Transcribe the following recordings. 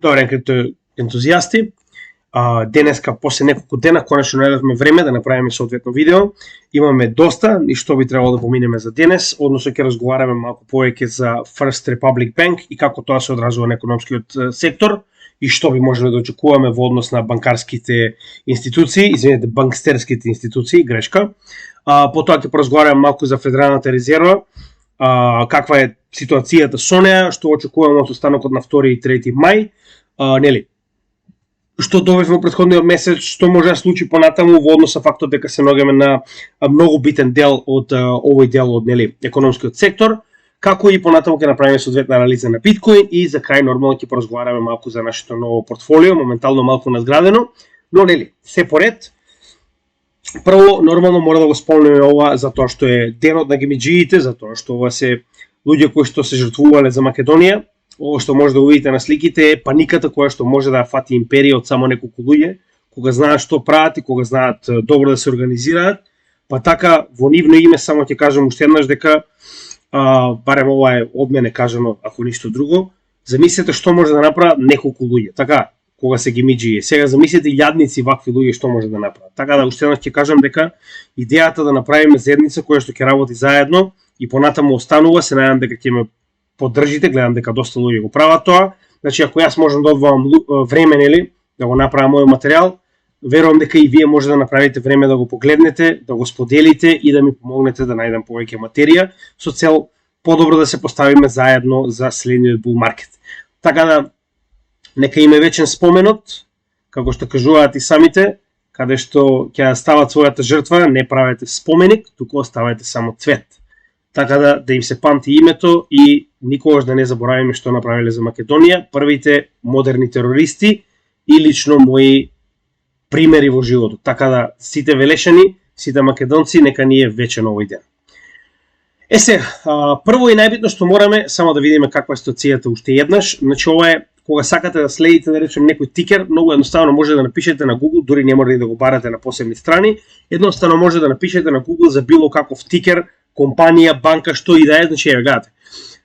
Добре, ентузијасти. Денеска, после неколку дена, конечно најдовме време да направиме соодветно видео. Имаме доста и што би требало да поминеме за денес, односно ќе разговараме малку повеќе за First Republic Bank и како тоа се одразува на економскиот сектор и што би можеле да очекуваме во однос на банкарските институции, банкстерските институции, грешка. Потоа ќе поразговараме малку за Федералната резерва, каква е ситуацијата со неа, што очекуваме од останокот на 2 и 3 мај, нели? Што добивме претходниот месец, што може да случи понатаму во однос на фактот дека се наоѓаме на многу битен дел од овој дел од економскиот сектор, како и понатаму ќе направиме соодветна анализа на биткоин и за крај нормално ќе поразговараме малку за нашето ново портфолио, моментално малку надградено, но се поред. Прво, нормално мора да го спомнеме ова затоа што е денот на гемиџиите, затоа што ова се луѓе кои што се жртвувале за Македонија. Ово што може да увидите на сликите е паниката која што може да фати империја од само неколку луѓе, кога знаат што прават и кога знаат добро да се организираат. Па така, во нивно име само ќе кажам уште еднаш дека, барем ова е од мене кажано, ако ништо друго, замислете што може да направат неколку луѓе. Така, кога се гемиџи. Сега замислете јадници вакви луѓе што може да направат. Така да уште еднаш ќе кажам дека идејата да направиме заедница која што ќе работи заедно и понатаму останува, се надевам дека ќе ме поддржите, гледам дека доста луѓе го прават тоа. Значи, ако јас можам да одвоам време, да го направам мојот материјал, верувам дека и вие може да направите време да го погледнете, да го споделите и да ми помогнете да најдам повеќе материја со цел подобро да се поставиме заедно за следниот bull market. Така да, нека име вечен споменот, како што кажуваат и самите, каде што ќе стават својата жртва, не правете споменик, туку оставајте само цвет. Така да им се памти името и никогаш да не заборавиме што направиле за Македонија, првите модерни терористи и лично мои примери во животот. Така да сите велешани, сите македонци, нека ни е вечен овој ден. Прво и најбитно што мораме, само да видиме каква е ситуацијата уште еднаш. Значи, ова е, кога сакате да следите, да речем, некој тикер, многу едноставно може да напишете на Google, дури не мора и да го барате на посебни страни, едноставно може да напишете на Google за било каков тикер, компанија, банка, што и да е, значи, гледате.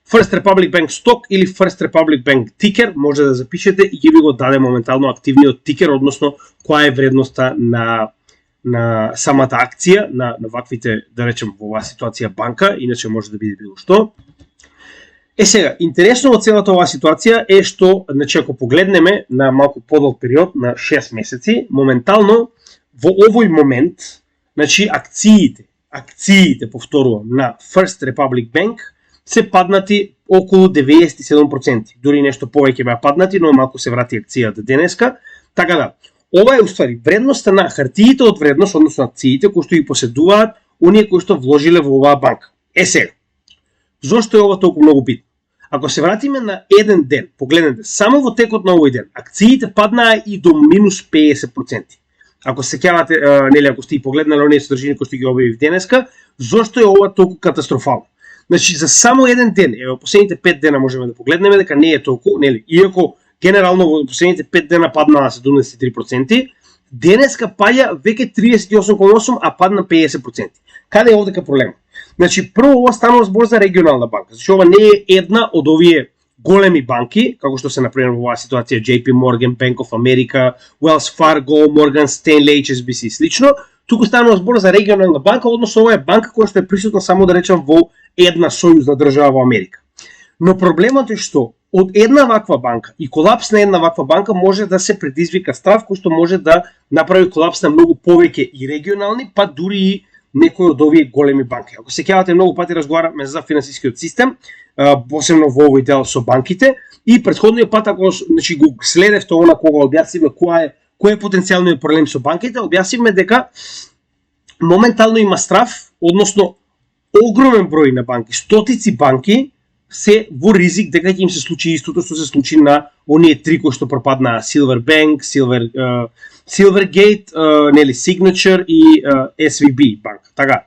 First Republic Bank Stock или First Republic Bank Ticker може да запишете и ќе ви го даде моментално активниот тикер, односно која е вредноста на самата акција, на ваквите, да речем, во оваа ситуација банка, иначе може да биде било што. Сега, интересно од целата оваа ситуација е што, значи, ако погледнеме на малку подолг период, на 6 месеци, моментално, во овој момент, значи, акциите, повторувам, на First Republic Bank се паднати околу 97%. Дури нешто повеќе беа паднати, но малку се врати акцијата денеска. Така да, ова е уствари вредноста на хартиите од вредност, односно акциите кои што ги поседуваат оние кои што вложиле во оваа банка. Сега, зошто е ова толку многу битно? Ако се вратиме на еден ден, погледнете, само во текот на овој ден, акциите паднаа и до минус 50%. Ако се сеќавате, ако сте и погледнале оние содржини кои што ги објавив денеска, зошто е ова толку катастрофално? Значи, за само еден ден, во последните 5 дена можеме да погледнеме дека не е толку, иако генерално во последните 5 дена паднаа 73%, денеска паѓа веќе 38,8%, а падна 50%. Каде е овдека проблем? Значи, прво ова станува збор за регионална банка. Значи, ова не е една од овие големи банки, како што се например во оваа ситуација JP Morgan, Bank of America, Wells Fargo, Morgan Stanley, HSBC слично, туку станува збор за регионална банка, односно ова е банка која што е присутна само да речем во една сојузна држава во Америка. Но проблемот е што од една ваква банка и колапс на една ваква банка може да се предизвика страв кој што може да направи колапс на многу повеќе и регионални, па дури и некои од овие големи банки. Ако се сеќавате, многу пати разговараме за финансискиот систем, посебно во овој дел со банките, и претходниот пат ако го следевте она кога објаснивме кој е потенцијалниот проблем со банките, објаснивме дека моментално има страв, односно огромен број на банки, стотици банки се во ризик дека ќе им се случи истото што се случи на оние три кои што пропаднаа: Silver Bank, Silvergate, Signature и SVB банка. Така.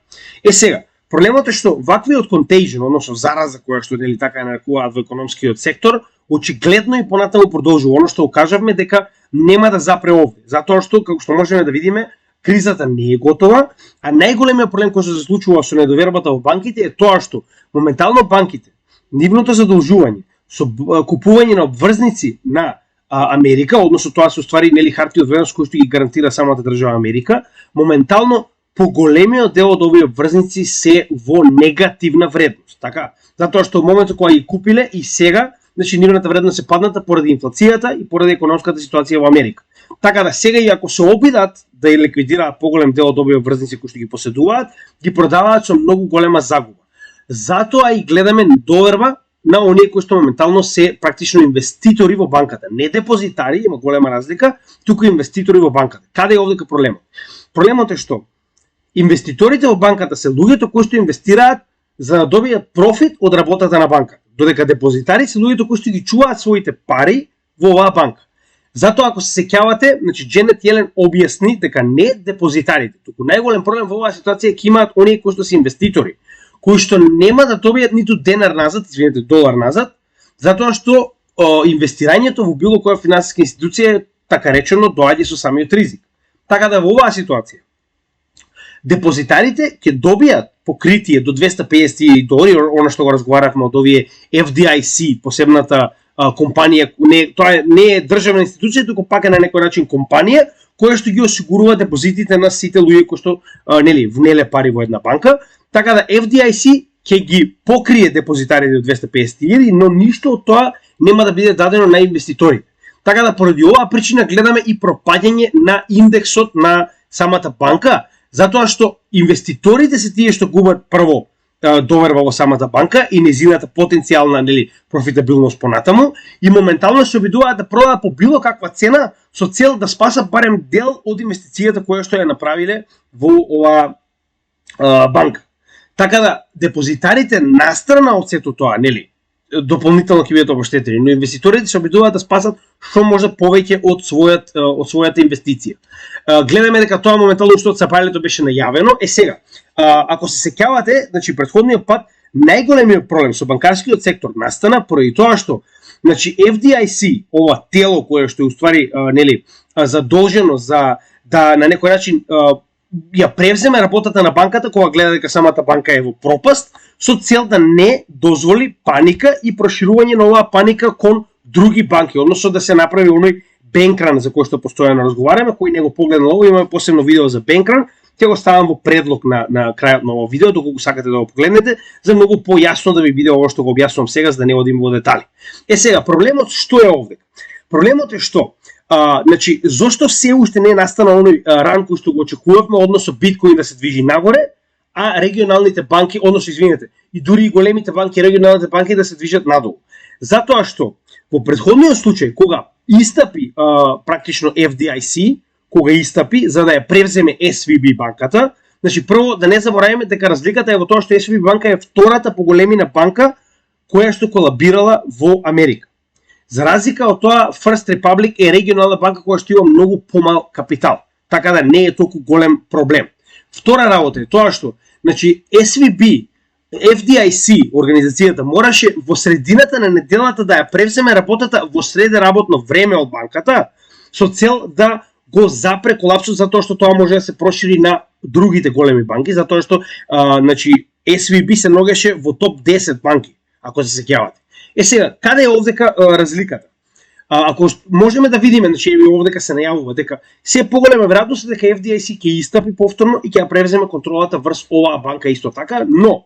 Сега, проблемот е што ваквиот contagion, односно зараза која што така ја нарекуваат во економскиот сектор, очигледно и понатаму продолжува. Оно што кажавме дека нема да запре овде, затоа што, како што можеме да видиме, кризата не е готова, а најголемиот проблем кој се случува со недовербата во банките е тоа што моментално банките, нивното задолжување со купување на обврзници на Америка, односно тоа се уствари нели хартии од вредност кои што ги гарантира самата држава Америка, моментално поголемиот дел од овие обврзници се во негативна вредност. Така, затоа што во моментот кога ги купиле и сега, значи нивната вредност е падната поради инфлацијата и поради економската ситуација во Америка. Така да сега и ако се обидат да ја ликвидираат поголем дел од овие обврзници кои што ги поседуваат, ги продаваат со многу голема загуба. Затоа и гледаме доверба на оние кои што моментално се практично инвеститори во банката. Не депозитари, има голема разлика, туку инвеститори во банката. Каде е овдека проблемот? Проблемот е што инвеститорите во банката се луѓето кои што инвестираат за да добијат профит од работата на банката, додека депозитари се луѓето кои што ги чуваат своите пари во оваа банка. Затоа ако се сеќавате, значи Дженет Јелен објасни дека не депозитарите, туку најголем проблем во оваа ситуација е ќе имаат оние кои што се инвеститори, кои што нема да добијат ниту денар назад, извинете, долар назад, затоа што инвестирањето во било која финансиска институција така речено доаѓа со самиот ризик. Така да во оваа ситуација депозитарите ќе добијат покритие до $250,000, она што го разговаравме од овие FDIC, посебната компанија, тоа не е државна институција, туку пак е на некој начин компанија која што ги осигурува депозитите на сите луѓе кои што нели внеле пари во една банка. Така да FDIC ќе ги покрие депозитарите од 250,000, но ништо од тоа нема да биде дадено на инвеститорите. Така да поради оваа причина гледаме и пропаѓање на индексот на самата банка, затоа што инвеститорите се тие што губат прво доверба во самата банка и незината потенцијална нели профитабилност понатаму и моментално се обидуваат да продаат по било каква цена со цел да спасат барем дел од инвестицијата која што ја направиле во оваа банка. Така да депозитарите настрана од сето тоа, нели, дополнително ќе бидат обештетени, но инвеститорите се обидуваат да спасат што може повеќе од својата инвестиција. Гледаме дека тоа моментално уште од сапалето беше најавено. Сега, ако се сеќавате, значи претходниот пат најголемиот проблем со банкарскиот сектор настана поради тоа што значи FDIC, ова тело кое што е уствари нели задолжено за да на некој начин ја превземе работата на банката кога гледа дека самата банка е во пропаст, со цел да не дозволи паника и проширување на оваа паника кон други банки, односно да се направи оној бенкран за кој што постојано разговараме, кој не го погледнал ово, имаме посебно видео за бенкран, ќе го ставам во предлог на крајот на ово видео, доколку сакате да го погледнете, за многу појасно да ви биде ово што го објаснувам сега, за да не одим во детали. Сега, проблемот што е овде? Проблемот е што значи, зошто се уште не е настанал оној ран кој што го очекувавме, односно биткоин да се движи нагоре, а регионалните банки, односно извинете, и дури и големите банки, регионалните банки да се движат надолу. Затоа што во претходниот случај кога истапи практично FDIC, кога истапи за да ја превземе SVB банката, значи прво да не забораваме дека разликата е во тоа што SVB банка е втората по големина банка која што колабирала во Америка. За разлика од тоа, First Republic е регионална банка која што има многу помал капитал, така да не е толку голем проблем. Втора работа е тоа што, значи, SVB, FDIC, организацијата, мораше во средината на неделата да ја превземе работата во среде работно време од банката, со цел да го запре колапсот, затоа што тоа може да се прошири на другите големи банки, затоа што значи, SVB се ногеше во топ 10 банки, ако се сеќавате. Сега, каде е овдека разликата? Ако можеме да видиме, значи овдека се најавува дека се поголема веројатност дека FDIC ќе истапи повторно и ќе ја превземе контролата врз оваа банка исто така, но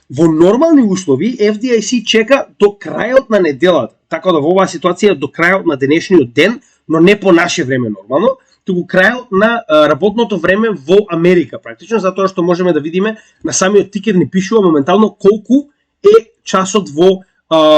во нормални услови FDIC чека до крајот на неделата, така да во оваа ситуација до крајот на денешниот ден, но не по наше време нормално, туку крајот на работното време во Америка практично, затоа што можеме да видиме на самиот тикер ни пишува моментално колку е часот во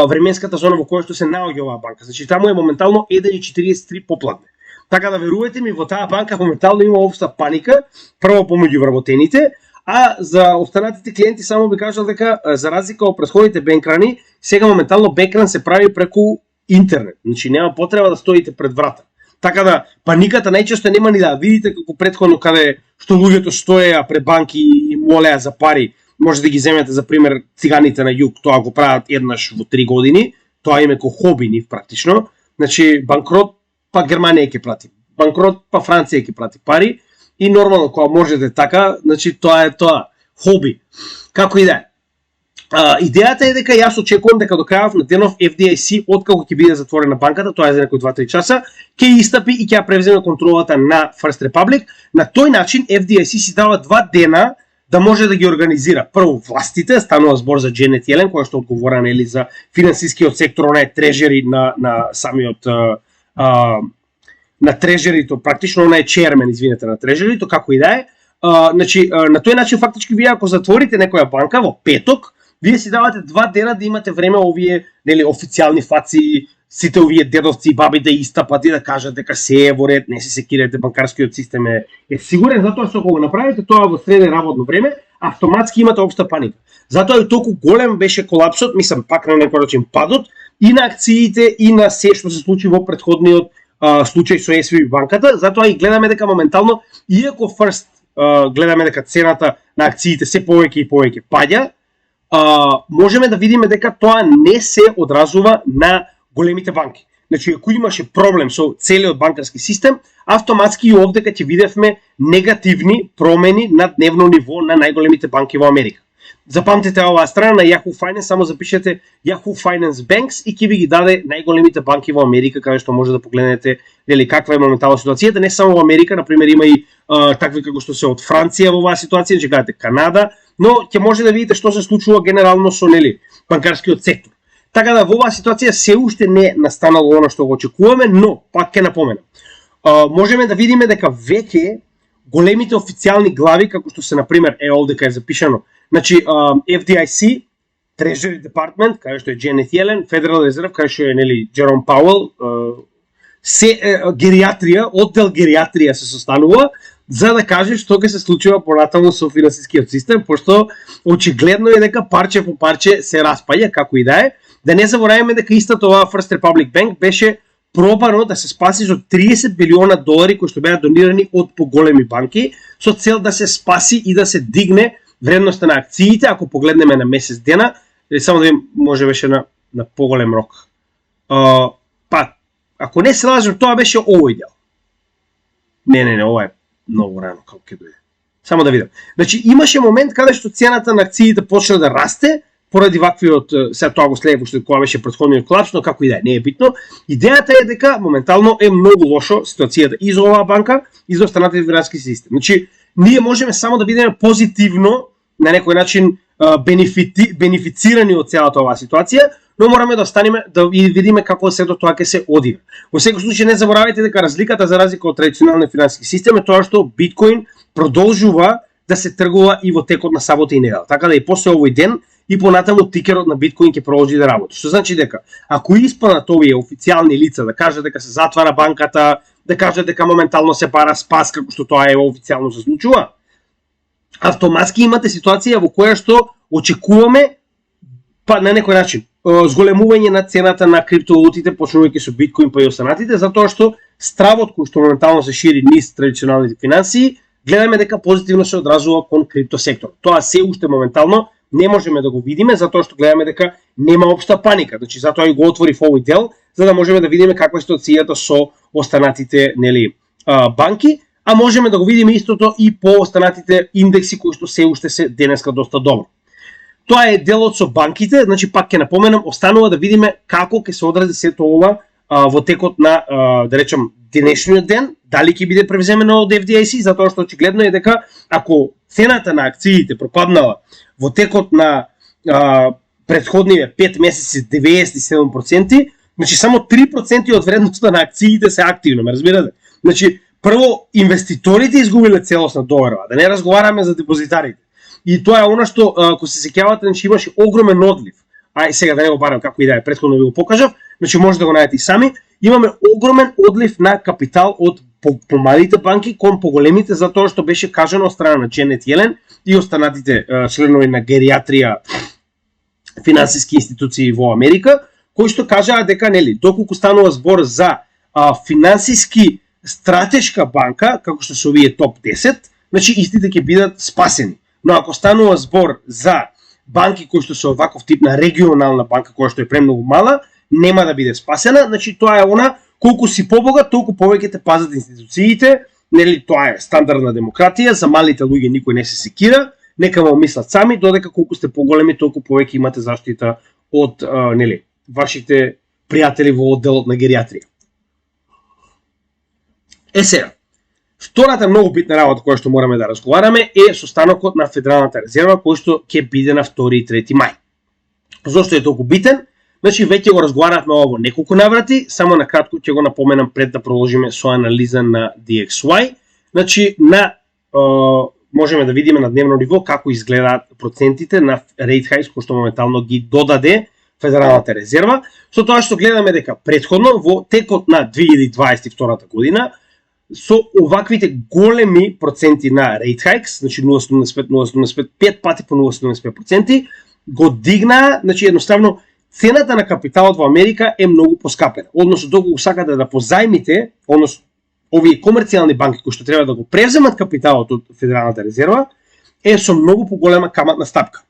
временската зона во која што се наоѓа оваа банка. Значи таму е моментално 1:43 попладне. Така да верувате ми, во таа банка моментално има општа паника, прво помеѓу вработените, а за останатите клиенти само би кажал дека за разлика од претходните бенкрани, сега моментално бенкран се прави преку интернет. Значи нема потреба да стоите пред врата. Така да паниката најчесто нема ни да видите како претходно каде што луѓето стоеа пред банки и молеа за пари. Може да ги земете за пример циганите на југ, тоа го прават еднаш во 3 години, тоа им е ко хоби нив практично. Значи банкрот па Германија ќе прати, банкрот па Франција ќе прати пари и нормално кога можете така, значи тоа е тоа, хоби. Како и да е. Идејата е дека јас очекувам дека до крајот на денов FDIC, откако ќе биде затворена банката, тоа е за некои 2-3 часа, ќе истапи и ќе ја превземе контролата на First Republic. На тој начин FDIC си дава 2 дена да може да ги организира. Прво властите, станува збор за Дженет Јелен, која што одговорена или за финансискиот сектор, она е трежери на самиот на трежерито, практично она е чермен, извинете, на трежерито, како и да е. Значи, на тој начин фактички вие ако затворите некоја банка во петок, вие си давате 2 дена да имате време овие, нели, официјални фаци, сите овие дедовци и баби да истапат и да кажат дека се е во ред, не се секирате, банкарскиот систем е сигурен, затоа што ако го направите тоа во средно работно време, автоматски имате општа паника. Затоа и толку голем беше колапсот, мислам пак на некој начин падот и на акциите и на се што се случи во претходниот случај со SVB банката, затоа и гледаме дека моментално, иако First гледаме дека цената на акциите се повеќе и повеќе паѓа, можеме да видиме дека тоа не се одразува на големите банки. Значи, ако имаше проблем со целиот банкарски систем, автоматски и овде ќе видевме негативни промени на дневно ниво на најголемите банки во Америка. Запамтете оваа страна на Yahoo Finance, само запишете Yahoo Finance Banks и ќе ви ги даде најголемите банки во Америка, каде што може да погледнете дали каква е моментална ситуацијата, не само во Америка, например има и такви како што се од Франција во оваа ситуација, че гледате Канада, но ќе може да видите што се случува генерално со банкарскиот сектор. Така да во оваа ситуација се уште не настанало она што го очекуваме, но пак ќе напоменам. Можеме да видиме дека веќе големите официјални глави, како што се например овде кај е запишано, значи FDIC, Treasury Department, кај што е Дженет Јелен, Federal Reserve, кај што е нели Джером Пауел, се гериатрија, оддел гериатрија се состанува за да каже што ќе се случува понатаму со финансискиот систем, пошто очигледно е дека парче по парче се распаѓа, како и да е. Да не забораваме дека истата оваа First Republic Bank беше пробано да се спаси со 30 билиона долари кои што беа донирани од поголеми банки со цел да се спаси и да се дигне вредноста на акциите, ако погледнеме на месец дена, само да може беше на поголем рок. Ако не се лажам, тоа беше овој дел. Не, ова е многу рано како ќе дојде. Само да видам. Значи имаше момент каде што цената на акциите почна да расте поради ваквиот, сега тоа го следи што кога беше претходниот колапс, но како и да е, не е битно. Идејата е дека моментално е многу лошо ситуацијата и за оваа банка и за останатите финансиски систем. Значи ние можеме само да бидеме позитивно на некој начин бенефицирани од целата оваа ситуација, но мораме да останеме да видиме како сето тоа ќе се одира. Во секој случај не заборавајте дека разликата за разлика од традиционалниот финансиски систем е тоа што биткоин продолжува да се тргува и во текот на сабота и недела. Така да и после овој ден и понатаму тикерот на биткоин ќе продолжи да работи. Што значи дека ако испаднат овие официјални лица да кажат дека се затвара банката, да кажат дека моментално се бара спас како што тоа е официјално се случува, автоматски имате ситуација во која што очекуваме на некој начин зголемување на цената на криптовалутите, почнувајќи со биткоин па и останатите, затоа што стравот кој што моментално се шири низ традиционалните финансии, гледаме дека позитивно се одразува кон криптосектор. Тоа се уште моментално не можеме да го видиме, затоа што гледаме дека нема општа паника. Значи затоа и го отворив овој дел, за да можеме да видиме каква е ситуацијата со останатите банки, а можеме да го видиме истото и по останатите индекси кои што се уште се денеска доста добро. Тоа е делот со банките, значи пак ќе напоменам, останува да видиме како ќе се одрази сето ова во текот на, да речем, денешниот ден, дали ќе биде превземено од FDIC, затоа што очигледно е дека ако цената на акциите пропаднала во текот на претходниве 5 месеци 97%, значи само 3% од вредноста на акциите се активно, ме разбирате? Значи, прво, инвеститорите изгубиле целосна доверба, да не разговараме за депозитарите. И тоа е она што, ако се сеќавате, значи имаше огромен одлив. Сега да не го барам како и да е, претходно ви го покажав, значи може да го најдете и сами. Имаме огромен одлив на капитал од помалите банки кон поголемите, затоа што беше кажано од страна на Дженет Јелен и останатите членови на гериатрија финансиски институции во Америка, кои што кажаа дека нели доколку станува збор за финансиски стратешка банка, како што се овие топ 10, значи истите ќе бидат спасени. Но ако станува збор за банки кои што се оваков тип на регионална банка која што е премногу мала, нема да биде спасена, значи тоа е она колку си побогат, толку повеќе те пазат институциите, нели тоа е стандардна демократија, за малите луѓе никој не се секира, нека му мислат сами, додека колку сте поголеми, толку повеќе имате заштита од вашите пријатели во одделот на гериатрија. Сега, втората многу битна работа која што мораме да разговараме е состанокот на Федералната резерва кој што ќе биде на 2 и 3 мај. Зошто е толку битен? Значи, веќе го разговаравме ово неколку наврати, само на кратко ќе го напоменам пред да продолжиме со анализа на DXY. Значи, можеме да видиме на дневно ниво како изгледаат процентите на rate hikes кои што моментално ги додаде Федералната резерва, со тоа што гледаме дека претходно во текот на 2022 година со оваквите големи проценти на rate hikes, значи 0,75, 0,75, 5 пати по 0,75%, го дигнаа, значи едноставно цената на капиталот во Америка е многу поскапена. Односно, доколку сакате да позајмите, односно овие комерцијални банки кои што треба да го преземат капиталот од Федералната резерва, е со многу поголема каматна стапка.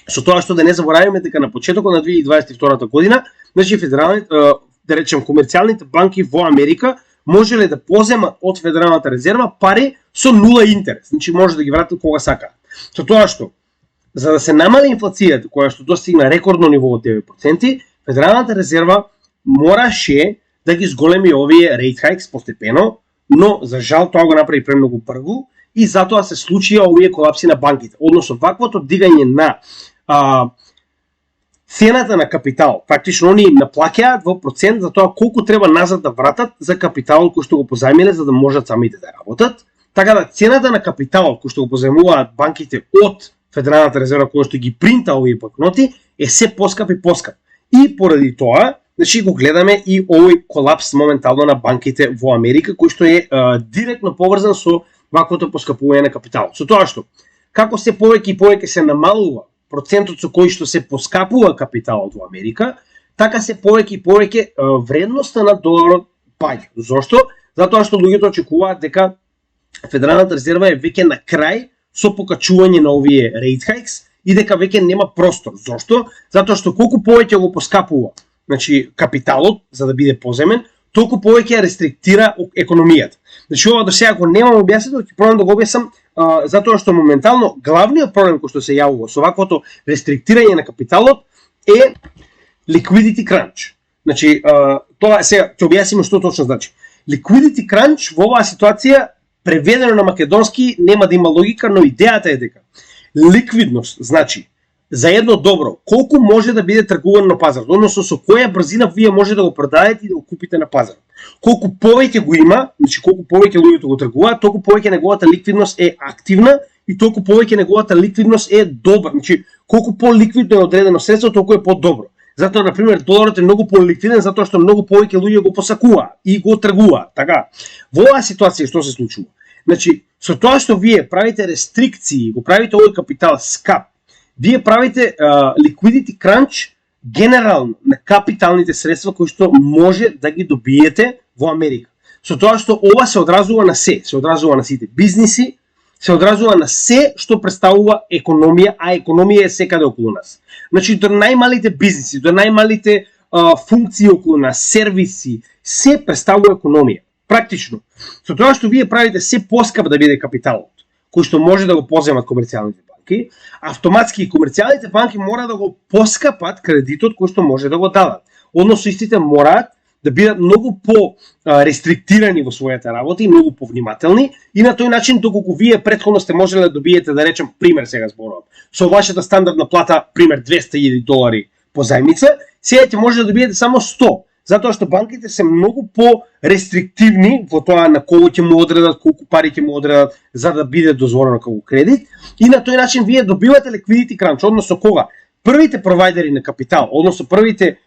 Со тоа што да не забораваме дека на почетокот на 2022 година, значи да речем комерцијалните банки во Америка можеле да поземат од Федералната резерва пари со нула интерес, значи може да ги вратат кога сакаат. Со тоа што за да се намали инфлацијата која што достигна рекордно ниво од 9%, Федералната резерва мораше да ги зголеми овие rate hikes постепено, но за жал тоа го направи премногу прво и затоа се случија овие колапси на банките. Односно, ваквото дигање на цената на капитал, фактично они наплаќаат во процент за тоа колку треба назад да вратат за капиталот кој што го позајмиле за да можат самите да работат. Така да цената на капиталот кој што го позајмуваат банките од Федералната резерва која што ги принта овие банкноти е се поскап и поскап. И поради тоа, значи го гледаме и овој колапс моментално на банките во Америка кој што е директно поврзан со ваквото поскапување на капиталот. Со тоа што како се повеќе и повеќе се намалува процентот со кој што се поскапува капиталот во Америка, така се повеќе и повеќе вредноста на доларот паѓа. Зошто? Затоа што луѓето очекуваат дека Федералната резерва е веќе на крај со покачување на овие rate hikes и дека веќе нема простор. Зошто? Затоа што колку повеќе го поскапува, значи капиталот за да биде поземен, толку повеќе рестриктира економијата. Значи ова до сега го немам објаснето, ќе пробам да го објаснам затоа што моментално главниот проблем кој што се јавува со ваквото рестриктирање на капиталот е liquidity crunch. Значи тоа сега ќе објасниме што точно значи. Liquidity crunch во оваа ситуација преведено на македонски нема да има логика, но идејата е дека ликвидност значи за едно добро колку може да биде тргувано на пазарот, односно со која брзина вие може да го продадете и да го купите на пазарот. Колку повеќе го има, значи колку повеќе луѓето го тргуваат, толку повеќе неговата ликвидност е активна и толку повеќе неговата ликвидност е добра. Значи колку поликвидно е одредено средство, толку е подобро. Затоа на пример доларот е многу поликвиден затоа што многу повеќе луѓе го посакуваат и го тргуваат, така. Во оваа ситуација што се случува? Значи со тоа што вие правите рестрикции, го правите овој капитал скап, вие правите liquidity crunch генерално на капиталните средства кои што може да ги добиете во Америка. Со тоа што ова се одразува на се одразува на сите бизниси, се одразува на се што представува економија, а економија е секаде околу нас. Значи до најмалите бизниси, до најмалите функции околу нас, сервиси, се представува економија. Практично. Со тоа што вие правите се поскап да биде капиталот, кој што може да го поземат комерцијалните банки, автоматски комерцијалните банки мора да го поскапат кредитот кој што може да го дадат. Односно истите мораат да бидат многу по рестриктирани во својата работа и многу повнимателни и на тој начин доколку вие претходно сте можеле да добиете, да речем, пример сега зборувам, со вашата стандардна плата, пример $200,000 по зајмица, сега ќе може да добиете само 100, затоа што банките се многу по рестриктивни во тоа на кого ќе му одредат, колку пари ќе му одредат за да биде дозволено како кредит и на тој начин вие добивате liquidity crunch, односно кога првите провајдери на капитал, односно првите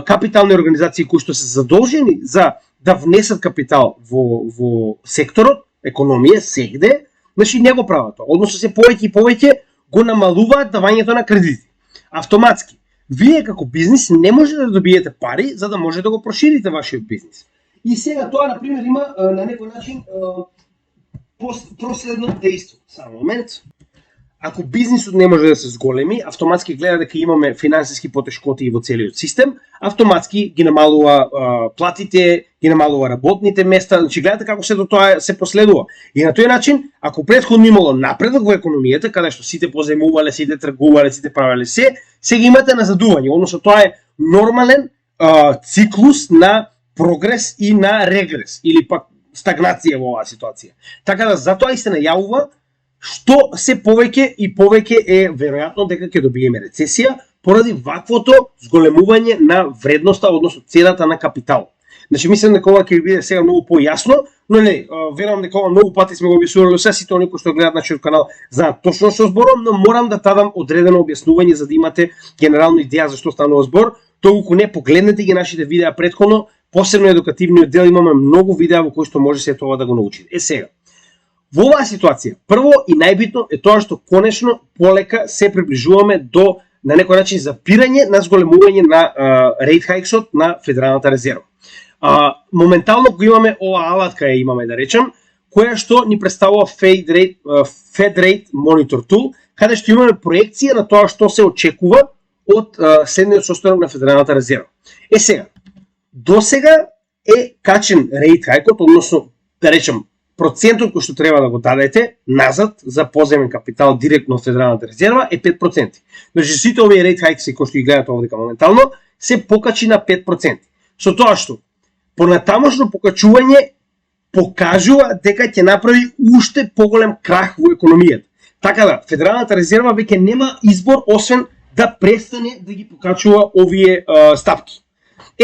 капитални организации кои што се задолжени за да внесат капитал во секторот, економија, сегде, значи не го прават тоа. Односно се повеќе и повеќе го намалуваат давањето на кредити. Автоматски. Вие како бизнис не може да добиете пари за да може да го проширите вашиот бизнис. И сега тоа, например, има на некој начин проследно дејство. Само момент. ако бизнисот не може да се зголеми, автоматски гледа дека имаме финансиски потешкоти во целиот систем, автоматски ги намалува платите, ги намалува работните места, значи гледате како сето тоа се последува. И на тој начин, ако претходно имало напредок во економијата, каде што сите позајмувале, сите тргувале, сите правеле сега имате назадување, односно тоа е нормален циклус на прогрес и на регрес, или пак стагнација во оваа ситуација. Така да затоа и се најавува што се повеќе и повеќе е веројатно дека ќе добиеме рецесија поради ваквото зголемување на вредноста, односно цената на капитал. Значи мислам дека ова ќе биде сега многу појасно, но не, верувам дека ова многу пати сме го објаснувале, сите оние кои што гледаат нашиот канал знаат точно што зборам, но морам да дадам одредено објаснување за да имате генерална идеја за што станува збор. Толку не погледнете ги нашите видеа претходно, посебно едукативниот дел имаме многу видеа во кои што може се тоа да го научите. Сега, во оваа ситуација, прво и најбитно е тоа што конечно полека се приближуваме до на некој начин запирање на зголемување на рейт хайксот на Федералната резерва. Моментално го имаме оваа алатка ја имаме да речем, која што ни представува Fed Rate Monitor Tool, каде што имаме проекција на тоа што се очекува од следниот состанок на Федералната резерва. Сега, досега е качен рейт хайкот, односно да речем процентот кој што треба да го дадете назад за поземен капитал директно од Федералната резерва е 5%. Значи сите овие рейт хайкси кои што ги гледате овде моментално се покачи на 5%. Со тоа што понатамошно покачување покажува дека ќе направи уште поголем крах во економијата. Така да, Федералната резерва веќе нема избор освен да престане да ги покачува овие стапки.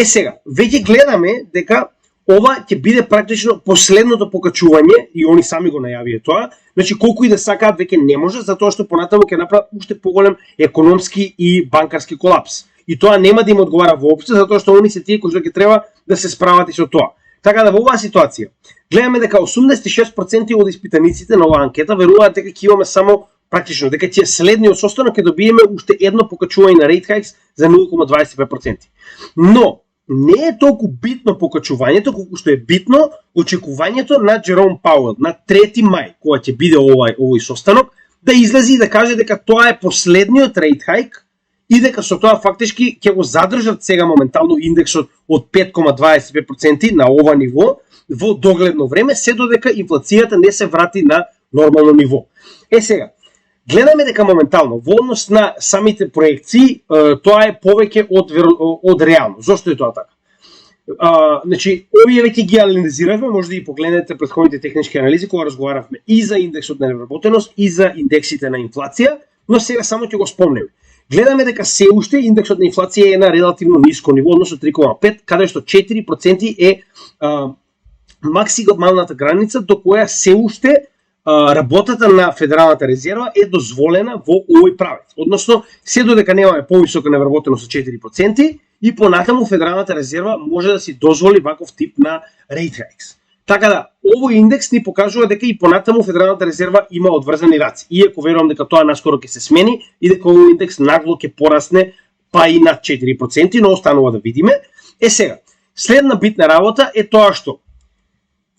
Сега, веќе гледаме дека ова ќе биде практично последното покачување и они сами го најавија тоа. Значи колку и да сакаат веќе не може, затоа што понатаму ќе направат уште поголем економски и банкарски колапс. И тоа нема да им одговара воопшто, затоа што они се тие кои што ќе треба да се справат и со тоа. Така да во оваа ситуација гледаме дека 86% од испитаниците на оваа анкета веруваат дека ќе имаме само практично дека ќе следниот состанок ќе добиеме уште едно покачување на рейт хайкс за 0,25%. Но не е толку битно покачувањето колку што е битно очекувањето на Джером Пауел на 3 мај, кога ќе биде овој состанок, да излезе и да каже дека тоа е последниот рейт хайк и дека со тоа фактички ќе го задржат сега моментално индексот од 5,25% на ова ниво во догледно време, се додека инфлацијата не се врати на нормално ниво. Сега, гледаме дека моментално во однос на самите проекции тоа е повеќе од реално. Зошто е тоа така? Значи, овие веќе ги анализиравме, може да ги погледнете претходните технички анализи кога разговаравме и за индексот на невработеност и за индексите на инфлација, но сега само ќе го спомнеме. Гледаме дека се уште индексот на инфлација е на релативно ниско ниво, односно 3,5, каде што 4% е максималната граница до која се уште работата на Федералната резерва е дозволена во овој правец. Односно, се додека немаме повисока невработеност од 4% и понатаму Федералната резерва може да си дозволи ваков тип на рейт хайкс. Така да, овој индекс ни покажува дека и понатаму Федералната резерва има одврзани раци. Иако верувам дека тоа наскоро ќе се смени и дека овој индекс нагло ќе порасне па и над 4%, но останува да видиме. Сега, следна битна работа е тоа што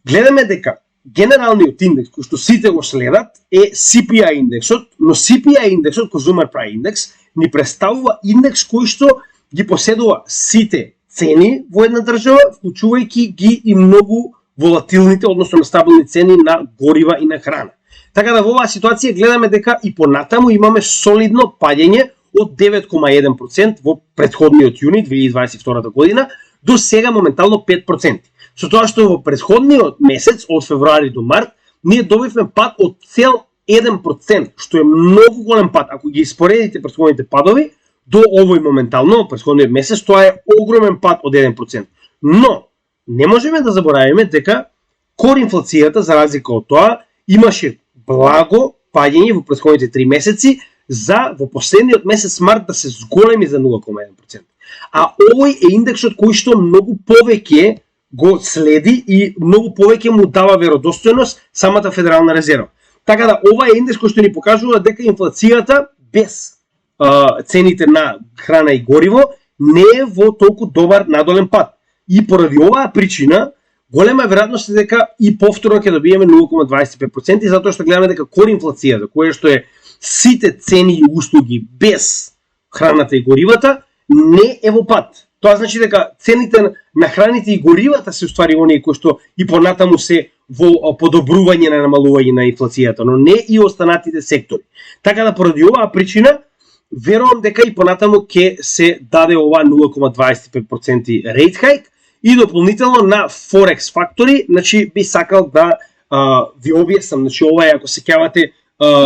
гледаме дека генералниот индекс кој што сите го следат е CPI индексот, но CPI индексот, Consumer Price Index, ни представува индекс кој што ги поседува сите цени во една држава, вклучувајќи ги и многу волатилните, односно нестабилни цени на горива и на храна. Така да во оваа ситуација гледаме дека и понатаму имаме солидно паѓање од 9,1% во претходниот јуни 2022 година до сега моментално 5%. Со тоа што во претходниот месец, од февруари до март, ние добивме пад од цел 1%, што е многу голем пад. Ако ги испоредите претходните падови до овој моментално, претходниот месец, тоа е огромен пад од 1%. Но, не можеме да заборавиме дека кор инфлацијата, за разлика од тоа, имаше благо паѓање во претходните 3 месеци за во последниот месец март да се зголеми за 0,1%. А овој е индексот кој што многу повеќе го следи и многу повеќе му дава веродостојност самата Федерална резерва. Така да, ова е индекс кој што ни покажува дека инфлацијата без цените на храна и гориво не е во толку добар надолен пат. И поради оваа причина, голема е веројатност дека и повторно ќе добиеме 0,25%, затоа што гледаме дека кор инфлацијата, која што е сите цени и услуги без храната и горивата не е во пат. Тоа значи дека цените на храните и горивата се уствари оние кои што и понатаму се во подобрување на намалување на инфлацијата, но не и останатите сектори. Така да поради оваа причина верувам дека и понатаму ќе се даде ова 0,25% rate hike и дополнително на Forex фактори, значи би сакал да ви објаснам, значи ова е, ако се сеќавате,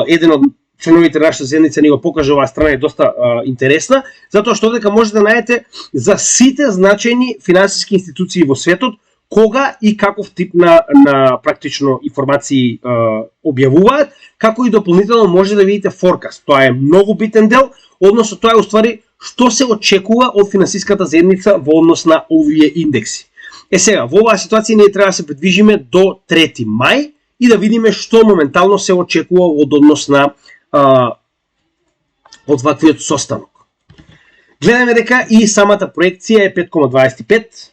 еден од членовите на нашата заедница ни го покажа, оваа страна е доста интересна, затоа што дека можете да најдете за сите значајни финансиски институции во светот кога и каков тип на практично информации објавуваат, како и дополнително може да видите форкаст. Тоа е многу битен дел, односно тоа е уствари што се очекува од финансиската заедница во однос на овие индекси. Сега, во оваа ситуација ние треба да се придвижиме до 3 мај и да видиме што моментално се очекува од однос на од ваквиот состанок. Гледаме дека и самата проекција е 5,25,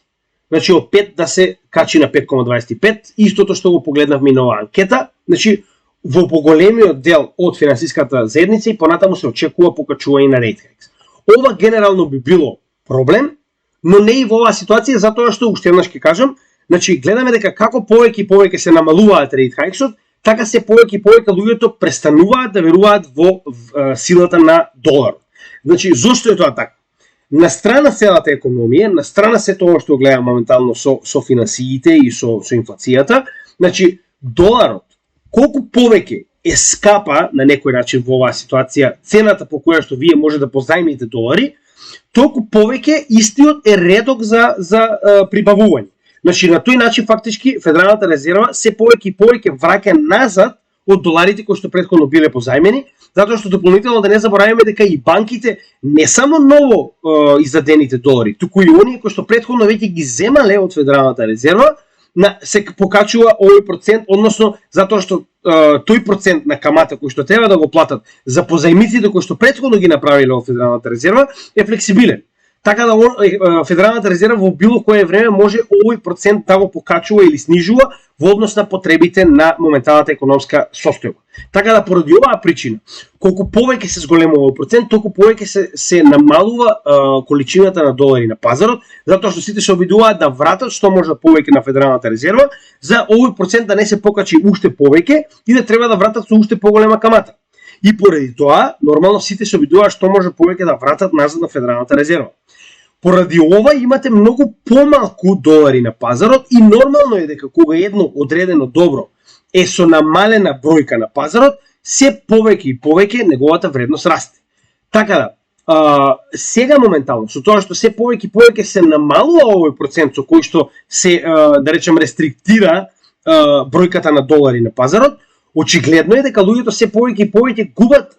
значи од 5 да се качи на 5,25, истото што го погледнавме на оваа анкета, значи во поголемиот дел од финансиската заедница и понатаму се очекува покачување на rate hikes. Ова генерално би било проблем, но не и во оваа ситуација, затоа што уште еднаш ќе кажам, значи гледаме дека како повеќе и повеќе се намалуваат rate hikes-от, така се повеќе и повеќе луѓето престануваат да веруваат во силата на доларот. Значи, зошто е тоа така? На страна целата економија, на страна се тоа што гледам моментално со финансиите и со инфлацијата, значи доларот колку повеќе е скапа на некој начин во оваа ситуација цената по која што вие може да позајмите долари, толку повеќе истиот е редок за прибавување. Значи на тој начин фактички Федералната резерва се повеќе и повеќе враќа назад од доларите кои што претходно биле позајмени, затоа што дополнително да не забораваме дека и банките не само ново издадените долари, туку и оние кои што претходно веќе ги земале од Федералната резерва, се покачува овој процент, односно затоа што тој процент на камата кој што треба да го платат за позајмиците кои што претходно ги направиле од Федералната резерва е флексибилен. Така да Федералната резерва во било кое време може овој процент да го покачува или снижува во однос на потребите на моменталната економска состојба. Така да поради оваа причина, колку повеќе се зголемува овој процент, толку повеќе се намалува количината на долари на пазарот, затоа што сите се обидуваат да вратат што може повеќе на Федералната резерва, за овој процент да не се покачи уште повеќе и да треба да вратат со уште поголема камата. И поради тоа, нормално сите се обидуваат што може повеќе да вратат назад на Федералната резерва. Поради ова имате многу помалку долари на пазарот и нормално е дека кога едно одредено добро е со намалена бројка на пазарот, се повеќе и повеќе неговата вредност расте. Така да, сега моментално, со тоа што се повеќе и повеќе се намалува овој процент со кој што се, да речем, рестриктира бројката на долари на пазарот, очигледно е дека луѓето се повеќе и повеќе губат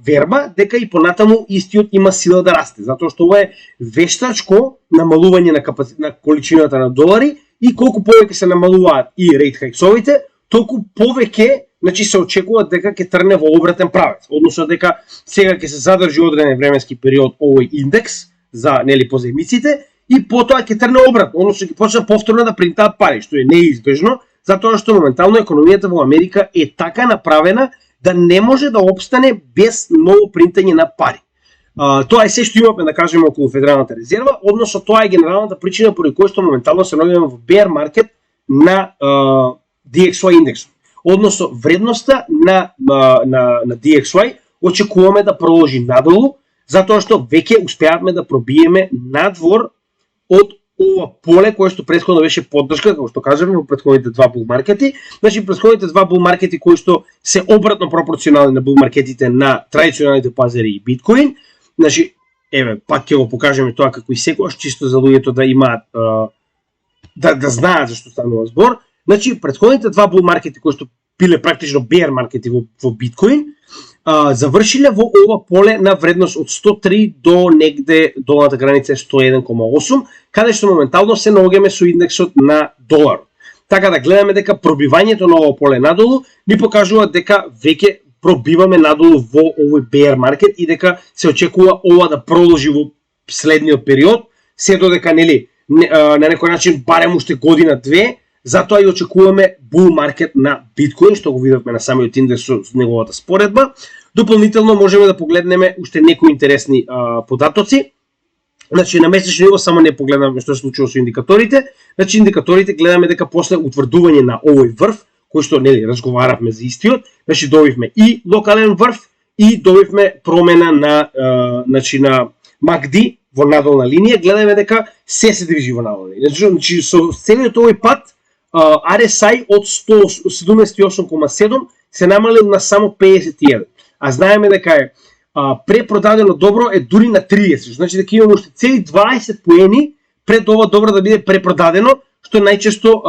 верба дека и понатаму истиот има сила да расте, затоа што ова е вештачко намалување на количината на долари и колку повеќе се намалуваат и рейт хајксовите, толку повеќе, значи се очекува дека ќе тргне во обратен правец, односно дека сега ќе се задржи одреден временски период овој индекс за позајмиците и потоа ќе тргне обратно, односно ќе почне повторно да принтаат пари, што е неизбежно, затоа што моментално економијата во Америка е така направена да не може да опстане без ново принтање на пари. Тоа е се што имаме да кажеме околу Федералната резерва, односно тоа е генералната причина поради која што моментално се наоѓаме во bear market на DXY индексот. Односно вредноста на DXY очекуваме да продолжи надолу, затоа што веќе успеавме да пробиеме надвор од ова поле кое што претходно беше поддршка, како што кажаме во претходните два бул маркети. Значи претходните два бул маркети кои што се обратно пропорционални на бул маркетите на традиционалните пазари и биткоин. Значи, еве, пак ќе го покажеме тоа како и секогаш, чисто за луѓето да имаат да знаат зашто станува збор. Значи, претходните два бул маркети кои што биле практично bear маркети во биткоин, завршиле во ова поле на вредност од 103 до негде долната граница 101,8, каде што моментално се наоѓаме со индексот на долар. Така да гледаме дека пробивањето на ова поле надолу ни покажува дека веќе пробиваме надолу во овој bear маркет и дека се очекува ова да продолжи во следниот период, се додека нели на некој начин барем уште година-две. Затоа и очекуваме бул маркет на биткоин, што го видовме на самиот индекс со неговата споредба, Дополнително можеме да погледнеме уште некои интересни податоци. Значи на месечно ниво само не погледаме што се случува со индикаторите. Значи индикаторите гледаме дека после утврдување на овој врв, кој што нели разговаравме за истиот, значи добивме и локален врв и добивме промена на значи на MACD во надолна линија, гледаме дека се движи во надолна линија. Значи со целиот овој пат RSI од 178,7 се намалил на само 51. А знаеме дека е препродадено добро е дури на 30, значи дека имаме уште цели 20 поени пред ова добро да биде препродадено, што најчесто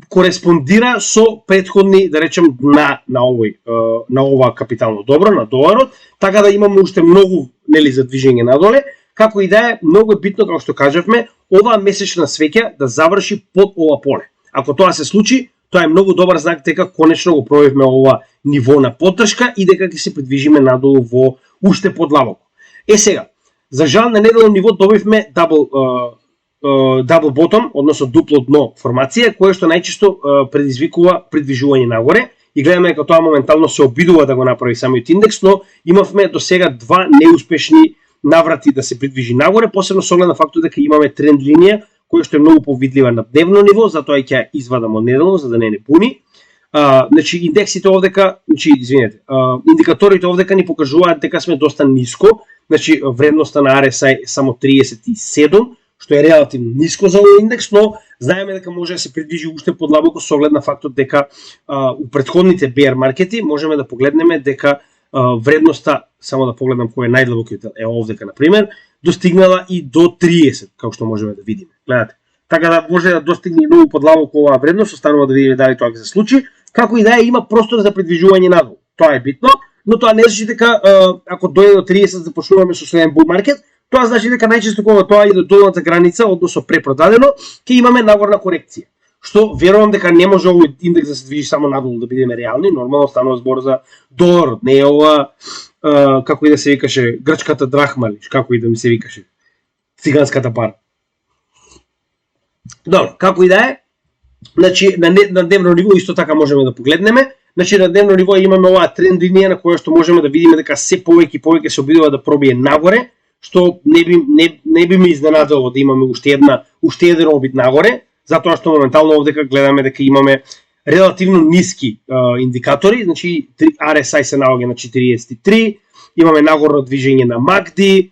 кореспондира со претходни, да речем, на ова капитално добро, на доларот, така да имаме уште многу нели за движење надоле. Како и да е, многу е битно, како што кажавме, оваа месечна свеќа да заврши под ова поле. Ако тоа се случи, тоа е многу добар знак дека конечно го пробивме ова ниво на поддршка и дека ќе се придвижиме надолу во уште подлабоко. Сега, за жал на неделно ниво добивме double bottom, односно дупло дно формација, кое што најчесто предизвикува придвижување нагоре и гледаме дека тоа моментално се обидува да го направи самиот индекс, но имавме до сега два неуспешни наврати да се придвижи нагоре, посебно со оглед на фактот дека имаме тренд линија која што е многу повидлива на дневно ниво, затоа и ќе извадам од неделно за да не пуни. Значи индексите овдека, индикаторите овдека ни покажуваат дека сме доста ниско, значи вредноста на RSI е само 37, што е релативно ниско за овој индекс, но знаеме дека може да се придвижи уште подлабоко со оглед на фактот дека у претходните bear маркети можеме да погледнеме дека вредноста, само да погледнам кој е најдлабокиот е овдека на пример, достигнала и до 30, како што можеме да видиме. Гледате. Така да може да достигне многу подлабоко оваа вредност, останува да видиме дали тоа ќе се случи. Како и да е, има простор за придвижување надолу. Тоа е битно, но тоа не значи дека ако дојде до 30 започнуваме со следен bull маркет, тоа значи дека најчесто кога тоа иде до долната граница, односно препродадено, ќе имаме нагорна корекција. Што верувам дека не може овој индекс да се движи само надолу, да бидеме реални, нормално станува збор за доларот, не е ова како и да се викаше грчката драхма, како и да ми се викаше циганската пара. Добро, како и да е, значи на дневно ниво исто така можеме да погледнеме. Значи на дневно ниво имаме оваа тренд линија на која што можеме да видиме дека се повеќе и повеќе се обидува да пробие нагоре, што не би ме изненадало да имаме уште еден обид нагоре, затоа што моментално овдека гледаме дека имаме релативно ниски индикатори, значи RSI се наоѓа на 43, имаме нагорно движење на MACD,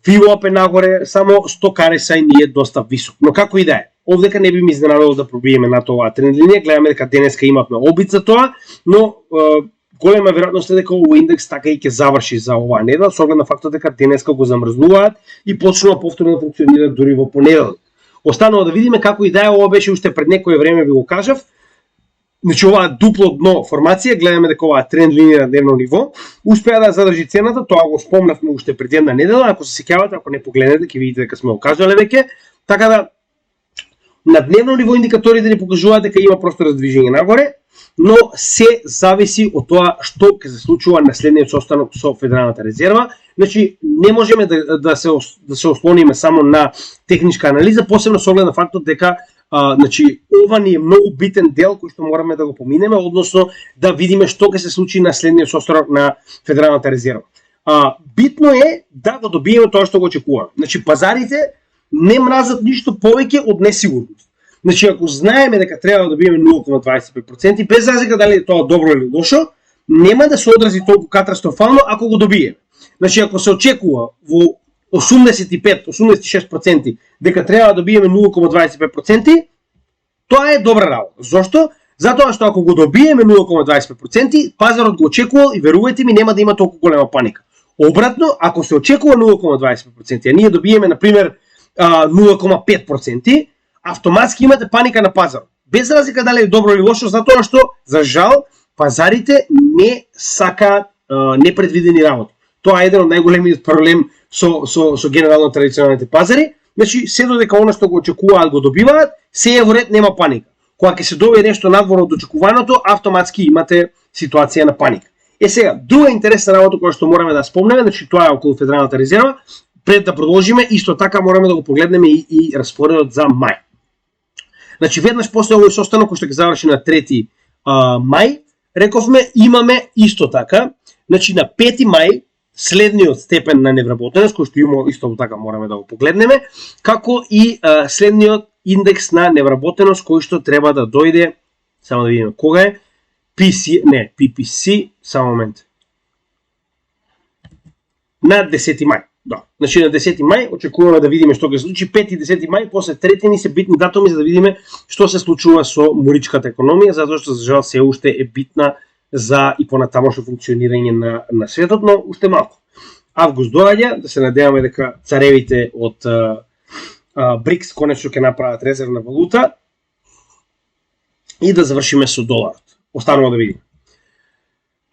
VWAP е нагоре, само 100 RSI ни е доста висок. Но како и да е, овдека не би ми изненадало да пробиеме на тоа тренд линија, гледаме дека денеска имавме обид за тоа, но голема веројатност е дека овој индекс така и ќе заврши за оваа недела, со оглед на фактот дека денеска го замрзнуваат и почнува повторно да функционира дури во понеделник. Останува да видиме како и да е, ова беше уште пред некое време ви го кажав. Значи оваа дупло дно формација, гледаме дека оваа тренд линија на дневно ниво успеа да задржи цената, тоа го спомнавме уште пред една недела, ако се сеќавате, ако не погледнете, ќе видите дека сме го кажале веќе. Така да на дневно ниво индикаторите ни покажуваат дека има простор за движење нагоре, но се зависи од тоа што ќе се случува на следниот состанок со Федералната резерва. Значи не можеме да се ослониме само на техничка анализа, посебно со оглед на фактот дека значи ова ни е многу битен дел кој што мораме да го поминеме, односно да видиме што ќе се случи на следниот состанок на Федералната резерва. Битно е да го добиеме тоа што го очекуваме. Значи пазарите не мразат ништо повеќе од несигурност. Значи ако знаеме дека треба да добиеме 0,25%, без разлика дали е тоа добро или лошо, нема да се одрази толку катастрофално ако го добиеме. Значи ако се очекува во 85-86% дека треба да добиеме 0,25%, тоа е добра работа. Зошто? Затоа што ако го добиеме 0,25%, пазарот го очекувал и верувајте ми нема да има толку голема паника. Обратно, ако се очекува 0,25%, а ние добиеме на пример 0,5%, автоматски имате паника на пазарот. Без разлика дали е добро или лошо, затоа што за жал пазарите не сакаат непредвидени работи. Тоа е еден од најголемиот проблем со генерално традиционалните пазари. Значи, се додека она што го очекуваат го добиваат, се е во ред, нема паника. Кога ќе се добие нешто надвор од очекуваното, автоматски имате ситуација на паника. Сега, друга интересна работа која што мораме да спомнеме, значи тоа е околу Федералната резерва. Пред да продолжиме, исто така мораме да го погледнеме и распоредот за мај. Значи, веднаш после овој состанок кој што ќе заврши на 3 мај, рековме имаме исто така Значи на 5 мај следниот степен на невработеност, кој што има исто така мораме да го погледнеме, како и следниот индекс на невработеност кој што треба да дојде, само да видиме кога е, PPC, само момент. На 10 мај. Да. Значи на 10 мај очекуваме да видиме што ќе се случи. 5 и 10 мај, после трети ни се битни датуми за да видиме што се случува со моричката економија, затоа што за жал се уште е битна за и понатамошно функционирање на светот, но уште малку. Август доаѓа, да се надеваме дека царевите од БРИКС конечно ќе направат резервна валута и да завршиме со доларот. Останува да видиме.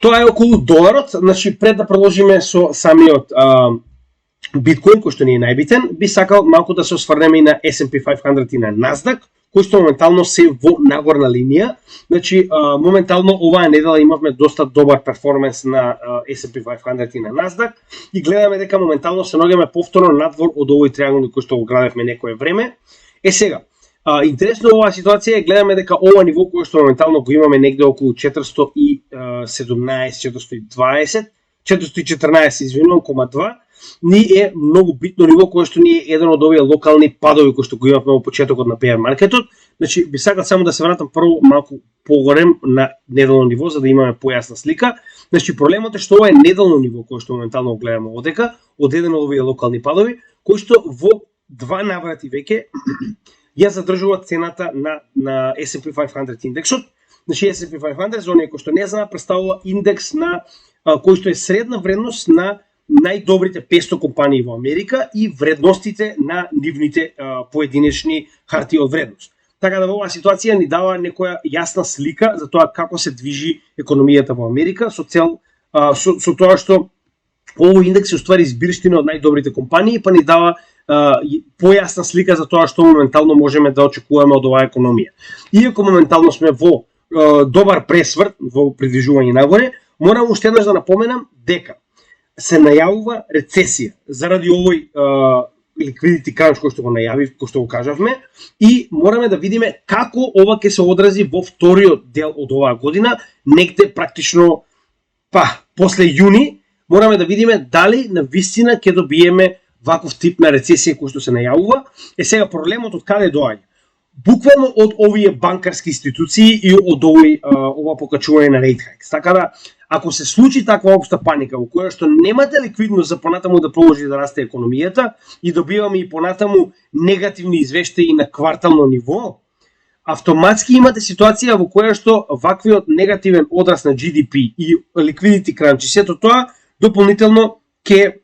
Тоа е околу доларот, значи пред да продолжиме со самиот биткоин кој што ни е најбитен, би сакал малку да се осврнеме и на S&P 500 и на Nasdaq, кои што моментално се во нагорна линија. Значи моментално оваа недела имавме доста добар перформанс на S&P 500 и на Nasdaq и гледаме дека моментално се наоѓаме повторно надвор од овој триангул кој што го градевме некое време. Сега, интересно оваа ситуација е гледаме дека ова ниво кој што моментално го имаме негде околу 414,2 ни е многу битно ниво кој што ни е еден од овие локални падови кои што го имавме во почетокот на bear маркетот. Значи би сакал само да се вратам прво малку погорем на неделно ниво за да имаме појасна слика. Значи проблемот е што ова е неделно ниво кој што моментално го гледаме одека од еден од овие локални падови кои што во два наврати веќе ја задржува цената на S&P 500 индексот. Значи S&P 500 за оние кои што не знаат претставува индекс на кој што е средна вредност на најдобрите 500 компании во Америка и вредностите на нивните поединечни хартии од вредност. Така да во оваа ситуација ни дава некоја јасна слика за тоа како се движи економијата во Америка со цел со тоа што овој индекс е уствари збирштина од најдобрите компании, па ни дава појасна слика за тоа што моментално можеме да очекуваме од оваа економија. Иако моментално сме во добар пресврт во придвижување нагоре, морам уште еднаш да напоменам дека се најавува рецесија заради овој liquidity crunch кој што го најави, кој што го кажавме, и мораме да видиме како ова ќе се одрази во вториот дел од оваа година, негде практично после јуни, мораме да видиме дали на вистина ќе добиеме ваков тип на рецесија кој што се најавува. Сега проблемот од каде доаѓа? Буквално од овие банкарски институции и од ова покачување на rate hikes. Така да, ако се случи таква општа паника во која што немате ликвидност за понатаму да продолжи да расте економијата и добиваме и понатаму негативни извештаи на квартално ниво, автоматски имате ситуација во која што ваквиот негативен одраз на GDP и liquidity crunch и сето тоа дополнително ќе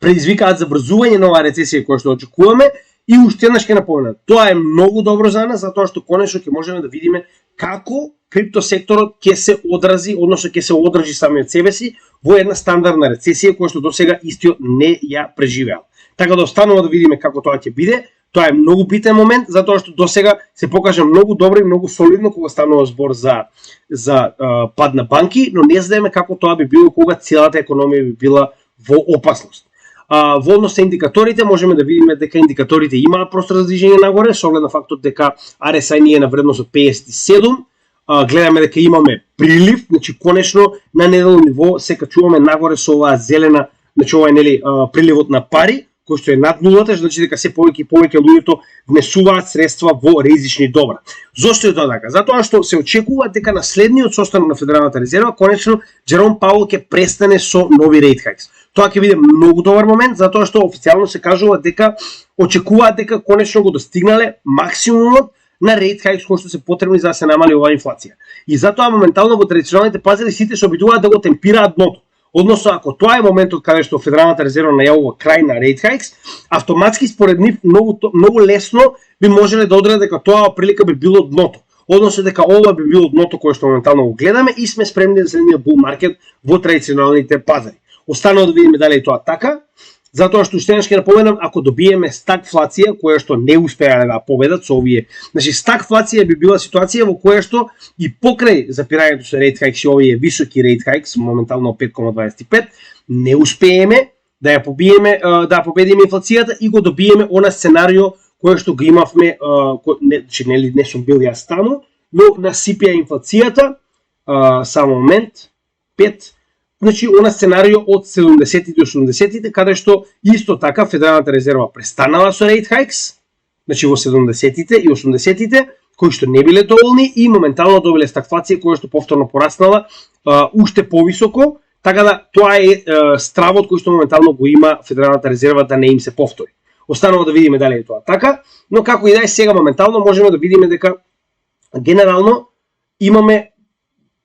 предизвикаат забрзување на оваа рецесија која што очекуваме. И уште еднаш ќе напоменам, тоа е многу добро за нас, затоа што конечно ќе можеме да видиме како криптосекторот ќе се одрази, односно ќе се одржи самиот себе си во една стандардна рецесија која што досега истиот не ја преживеал. Така да останува да видиме како тоа ќе биде. Тоа е многу битен момент, затоа што досега се покажа многу добро и многу солидно кога станува збор за пад на банки, но не знаеме како тоа би било кога целата економија би била во опасност. Во однос со индикаторите можеме да видиме дека индикаторите имаат простор за движење нагоре, со оглед на фактот дека RSI ни е на вредност од 57, гледаме дека имаме прилив, значи конечно на неделно ниво се качуваме нагоре со оваа зелена, значи ова е приливот на пари, кој што е над нулата, значи дека се повеќе и повеќе луѓето внесуваат средства во ризични добра. Зошто е тоа така? Затоа што се очекува дека на следниот состанок на Федералната резерва конечно Джером Пауел ќе престане со нови rate hikes. Тоа ќе биде многу добар момент, затоа што официјално се кажува дека очекуваат дека конечно го достигнале максимумот на rate hikes кои што се потребни за да се намали оваа инфлација. И затоа моментално во традиционалните пазари сите се обидуваат да го темпираат дното. Односно, ако тоа е моментот каде што Федералната резерва најавува крај на rate hikes, автоматски според нив многу лесно би можеле да одредат дека тоа прилика би било дното. Односно дека ова би било дното кое што моментално го гледаме и сме спремни за следниот bull маркет во традиционалните пазари. Останува да видиме дали е тоа така, затоа што уште еднаш ќе напоменам, ако добиеме стагфлација која што не успеале да победат со овие, значи стагфлација би била ситуација во која што и покрај запирањето со rate hikes и овие високи rate hikes, моментално 5,25, не успееме да ја побиеме, да победиме инфлацијата и го добиеме она сценарио кое што го имавме, не сум бил јас таму, но на CPI инфлацијата, само момент, 5, значи она сценарио од 70-тите и 80-тите, каде што исто така Федералната резерва престанала со rate hikes, значи во 70-тите и 80-тите, кои што не биле доволни и моментално добиле стагфлација која што повторно пораснала уште повисоко, така да тоа е стравот кој што моментално го има Федералната резерва да не им се повтори. Останува да видиме дали е тоа така, но како и да е сега моментално можеме да видиме дека генерално имаме,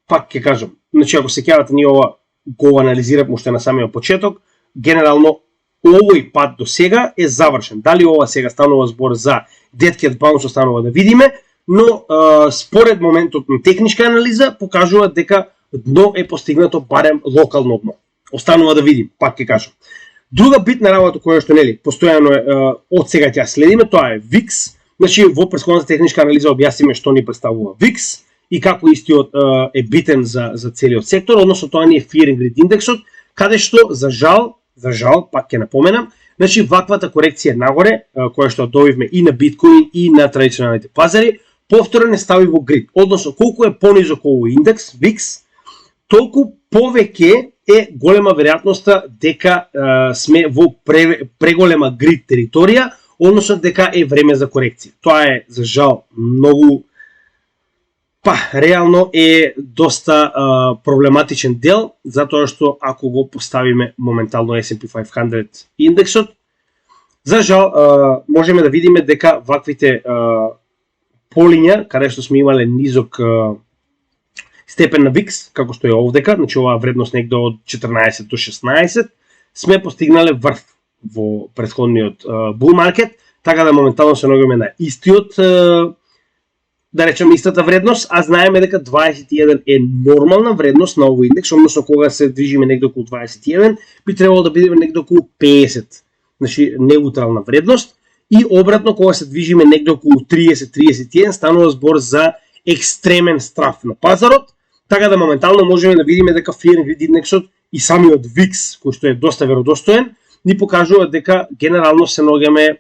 пак ќе кажам, значи ако се сеќавате ние ова го анализираме уште на самиот почеток, генерално овој пат до сега е завршен. Дали ова сега станува збор за dead cat bounce останува да видиме, но според моментот на техничка анализа покажува дека дно е постигнато барем локално дно. Останува да видим, пак ќе кажам. Друга битна работа која што нели постојано од сега ќе следиме, тоа е VIX. Значи во претходната техничка анализа објасниме што ни представува VIX и како истиот е битен за целиот сектор, односно тоа ни е Fear and Greed индексот, каде што за жал, пак ќе напоменам, значи ваквата корекција нагоре, која што добивме и на биткоин и на традиционалните пазари, повторно не стави во грид. Односно колку е понизок овој индекс VIX, толку повеќе е голема веројатноста дека сме во преголема грид територија, односно дека е време за корекција. Тоа е за жал многу реално е доста проблематичен дел, затоа што ако го поставиме моментално S&P 500 индексот, за жал можеме да видиме дека ваквите полиња, каде што сме имале низок степен на VIX, како што е овдека, значи оваа вредност некде од 14 до 16, сме постигнале врв во претходниот bull market, така да моментално се наоѓаме на истиот, да речем истата вредност, а знаеме дека 21 е нормална вредност на овој индекс, односно кога се движиме негде околу 21, би требало да бидеме негде околу 50, значи неутрална вредност, и обратно кога се движиме негде околу 30-31, станува збор за екстремен страф на пазарот, така да моментално можеме да видиме дека Fear and Greed индексот и самиот VIX, кој што е доста веродостоен, ни покажува дека генерално се наоѓаме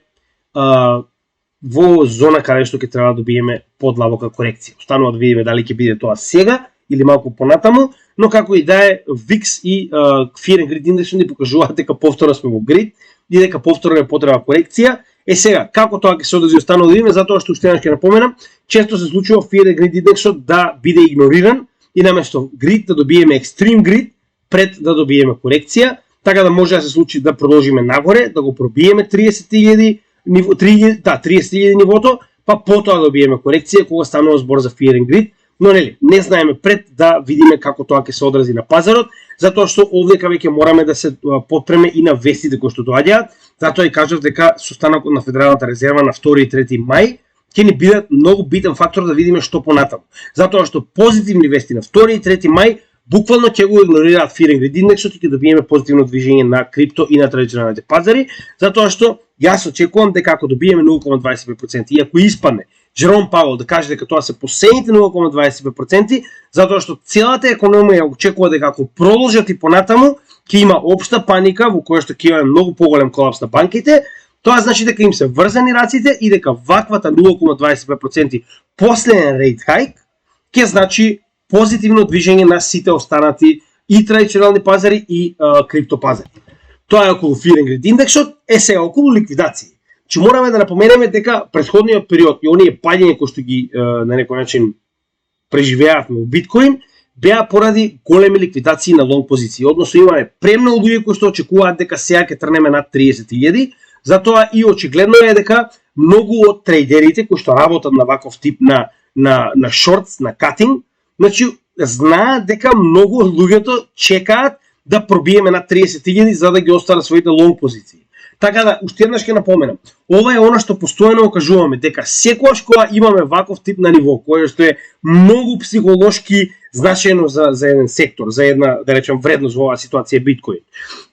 во зона каде што ќе треба да добиеме подлабока корекција. Останува да видиме дали ќе биде тоа сега или малку понатаму, но како и да е, VIX и Fear and Greed индексот ни покажуваат дека повторно сме во грид и дека повторно е потреба корекција. Сега, како тоа ќе се одрази останува да видиме, затоа што уште еднаш ќе напоменам, често се случува Fear and Greed индексот да биде игнориран и наместо грид да добиеме екстрем грид пред да добиеме корекција, така да може да се случи да продолжиме нагоре, да го пробиеме 30.000 нивото, па потоа да добиеме корекција кога станува збор за Fear and Greed, но нели, не знаеме пред да видиме како тоа ќе се одрази на пазарот, затоа што овдека веќе мораме да се подпреме и на вестите кои што доаѓаат, затоа и кажав дека состанокот на Федералната резерва на 2 и 3 мај ќе ни бидат многу битен фактор да видиме што понатаму. Затоа што позитивни вести на 2 и 3 мај буквално ќе го игнорираат Fear and Greed индексот и ќе добиеме позитивно движење на крипто и на традиционалните пазари, затоа што јас очекувам дека ако добиеме 0,25% и ако испадне Джером Пауел да каже дека тоа се последните 0,25%, затоа што целата економија очекува дека ако продолжат и понатаму, ќе има општа паника во која што ќе има многу поголем колапс на банките. Тоа значи дека им се врзани раците и дека ваквата 0,25% последен rate hike ќе значи позитивно движење на сите останати и традиционални пазари и криптопазари. Тоа е околу Fear and Greed индексот, сега околу ликвидации. Че мораме да напоменеме дека претходниот период и оние паѓања кои што ги на некој начин преживеавме во биткоин беа поради големи ликвидации на лонг позиции. Односно имаме премногу луѓе кои што очекуваат дека сега ќе трнеме над 30.000, затоа и очигледно е дека многу од трейдерите кои што работат на ваков тип на шортс, на катинг, значи знаат дека многу од луѓето чекаат да пробиеме над 30.000 за да ги остават своите лонг позиции. Така да, уште еднаш ќе напоменам, ова е она што постојано окажуваме, дека секогаш кога имаме ваков тип на ниво, кое што е многу психолошки значајно за еден сектор, за една, да речем, вредност во оваа ситуација биткоин,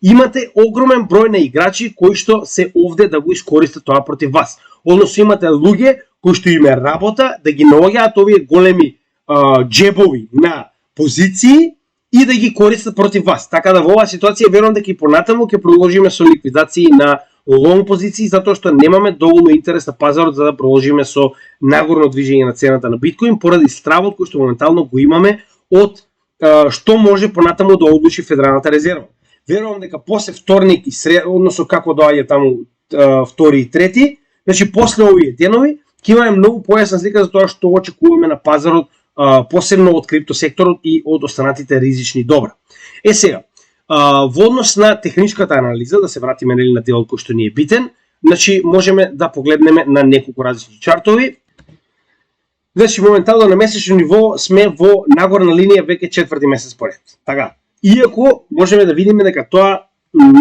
имате огромен број на играчи кои што се овде да го искористат тоа против вас. Односно имате луѓе кои што име работа да ги наоѓаат овие големи джебови на позиции и да ги користат против вас. Така да во оваа ситуација верувам дека и понатаму ќе продолжиме со ликвидации на лонг позиции, затоа што немаме доволно интерес на пазарот за да продолжиме со нагорно движење на цената на биткоин поради стравот кој што моментално го имаме од што може понатаму да одлучи Федералната резерва. Верувам дека после вторник и односно како доаѓа таму втори и трети, значи после овие денови ќе имаме многу појасна слика за тоа што очекуваме на пазарот, посебно од криптосекторот и од останатите ризични добра. Сега, во однос на техничката анализа, да се вратиме на делот кој што ни е битен, значи можеме да погледнеме на неколку различни чартови. Значи моментално на месечно ниво сме во нагорна линија веќе четврти месец поред. Така, иако можеме да видиме дека тоа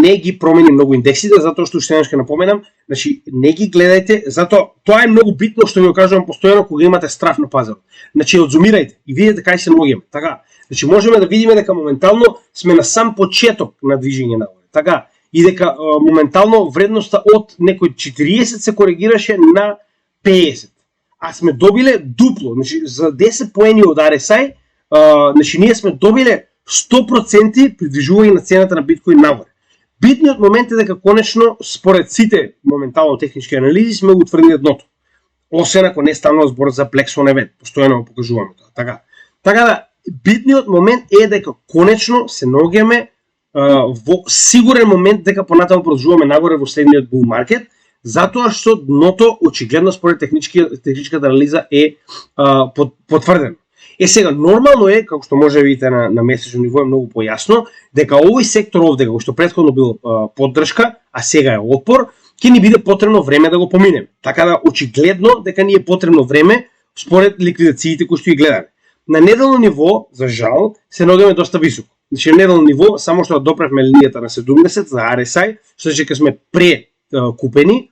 не ги промени многу индексите, затоа што уште еднаш ќе напоменам, значи не ги гледајте, затоа тоа е многу битно што ви го кажувам постојано кога имате страф на пазарот. Значи одзумирајте и видите кај се ногиме. Така, значи можеме да видиме дека моментално сме на сам почеток на движење нагоре. Така, и дека моментално вредноста од некој 40 се коригираше на 50. А сме добиле дупло, значи за 10 поени од RSI, значи ние сме добиле 100% придвижување на цената на биткоин нагоре. Битниот момент е дека конечно според сите моментално технички анализи сме го утврдили едното. Освен ако не станува збор за Black Swan евент, постојано го покажуваме тоа. Така да битниот момент е дека конечно се наоѓаме во сигурен момент дека понатаму продолжуваме нагоре во следниот bull market, затоа што дното очигледно според техничката анализа е потврдено. Сега, нормално е, како што може да видите на месечно ниво е многу појасно, дека овој сектор овде, како што претходно бил поддршка, а сега е отпор, ќе ни биде потребно време да го поминеме. Така да, очигледно дека ни е потребно време според ликвидациите кои што ги гледаме. На неделно ниво, за жал, се наоѓаме доста високо. Значи, на неделно ниво, само што да допревме линијата на 70 за RSI, што значи дека сме прекупени.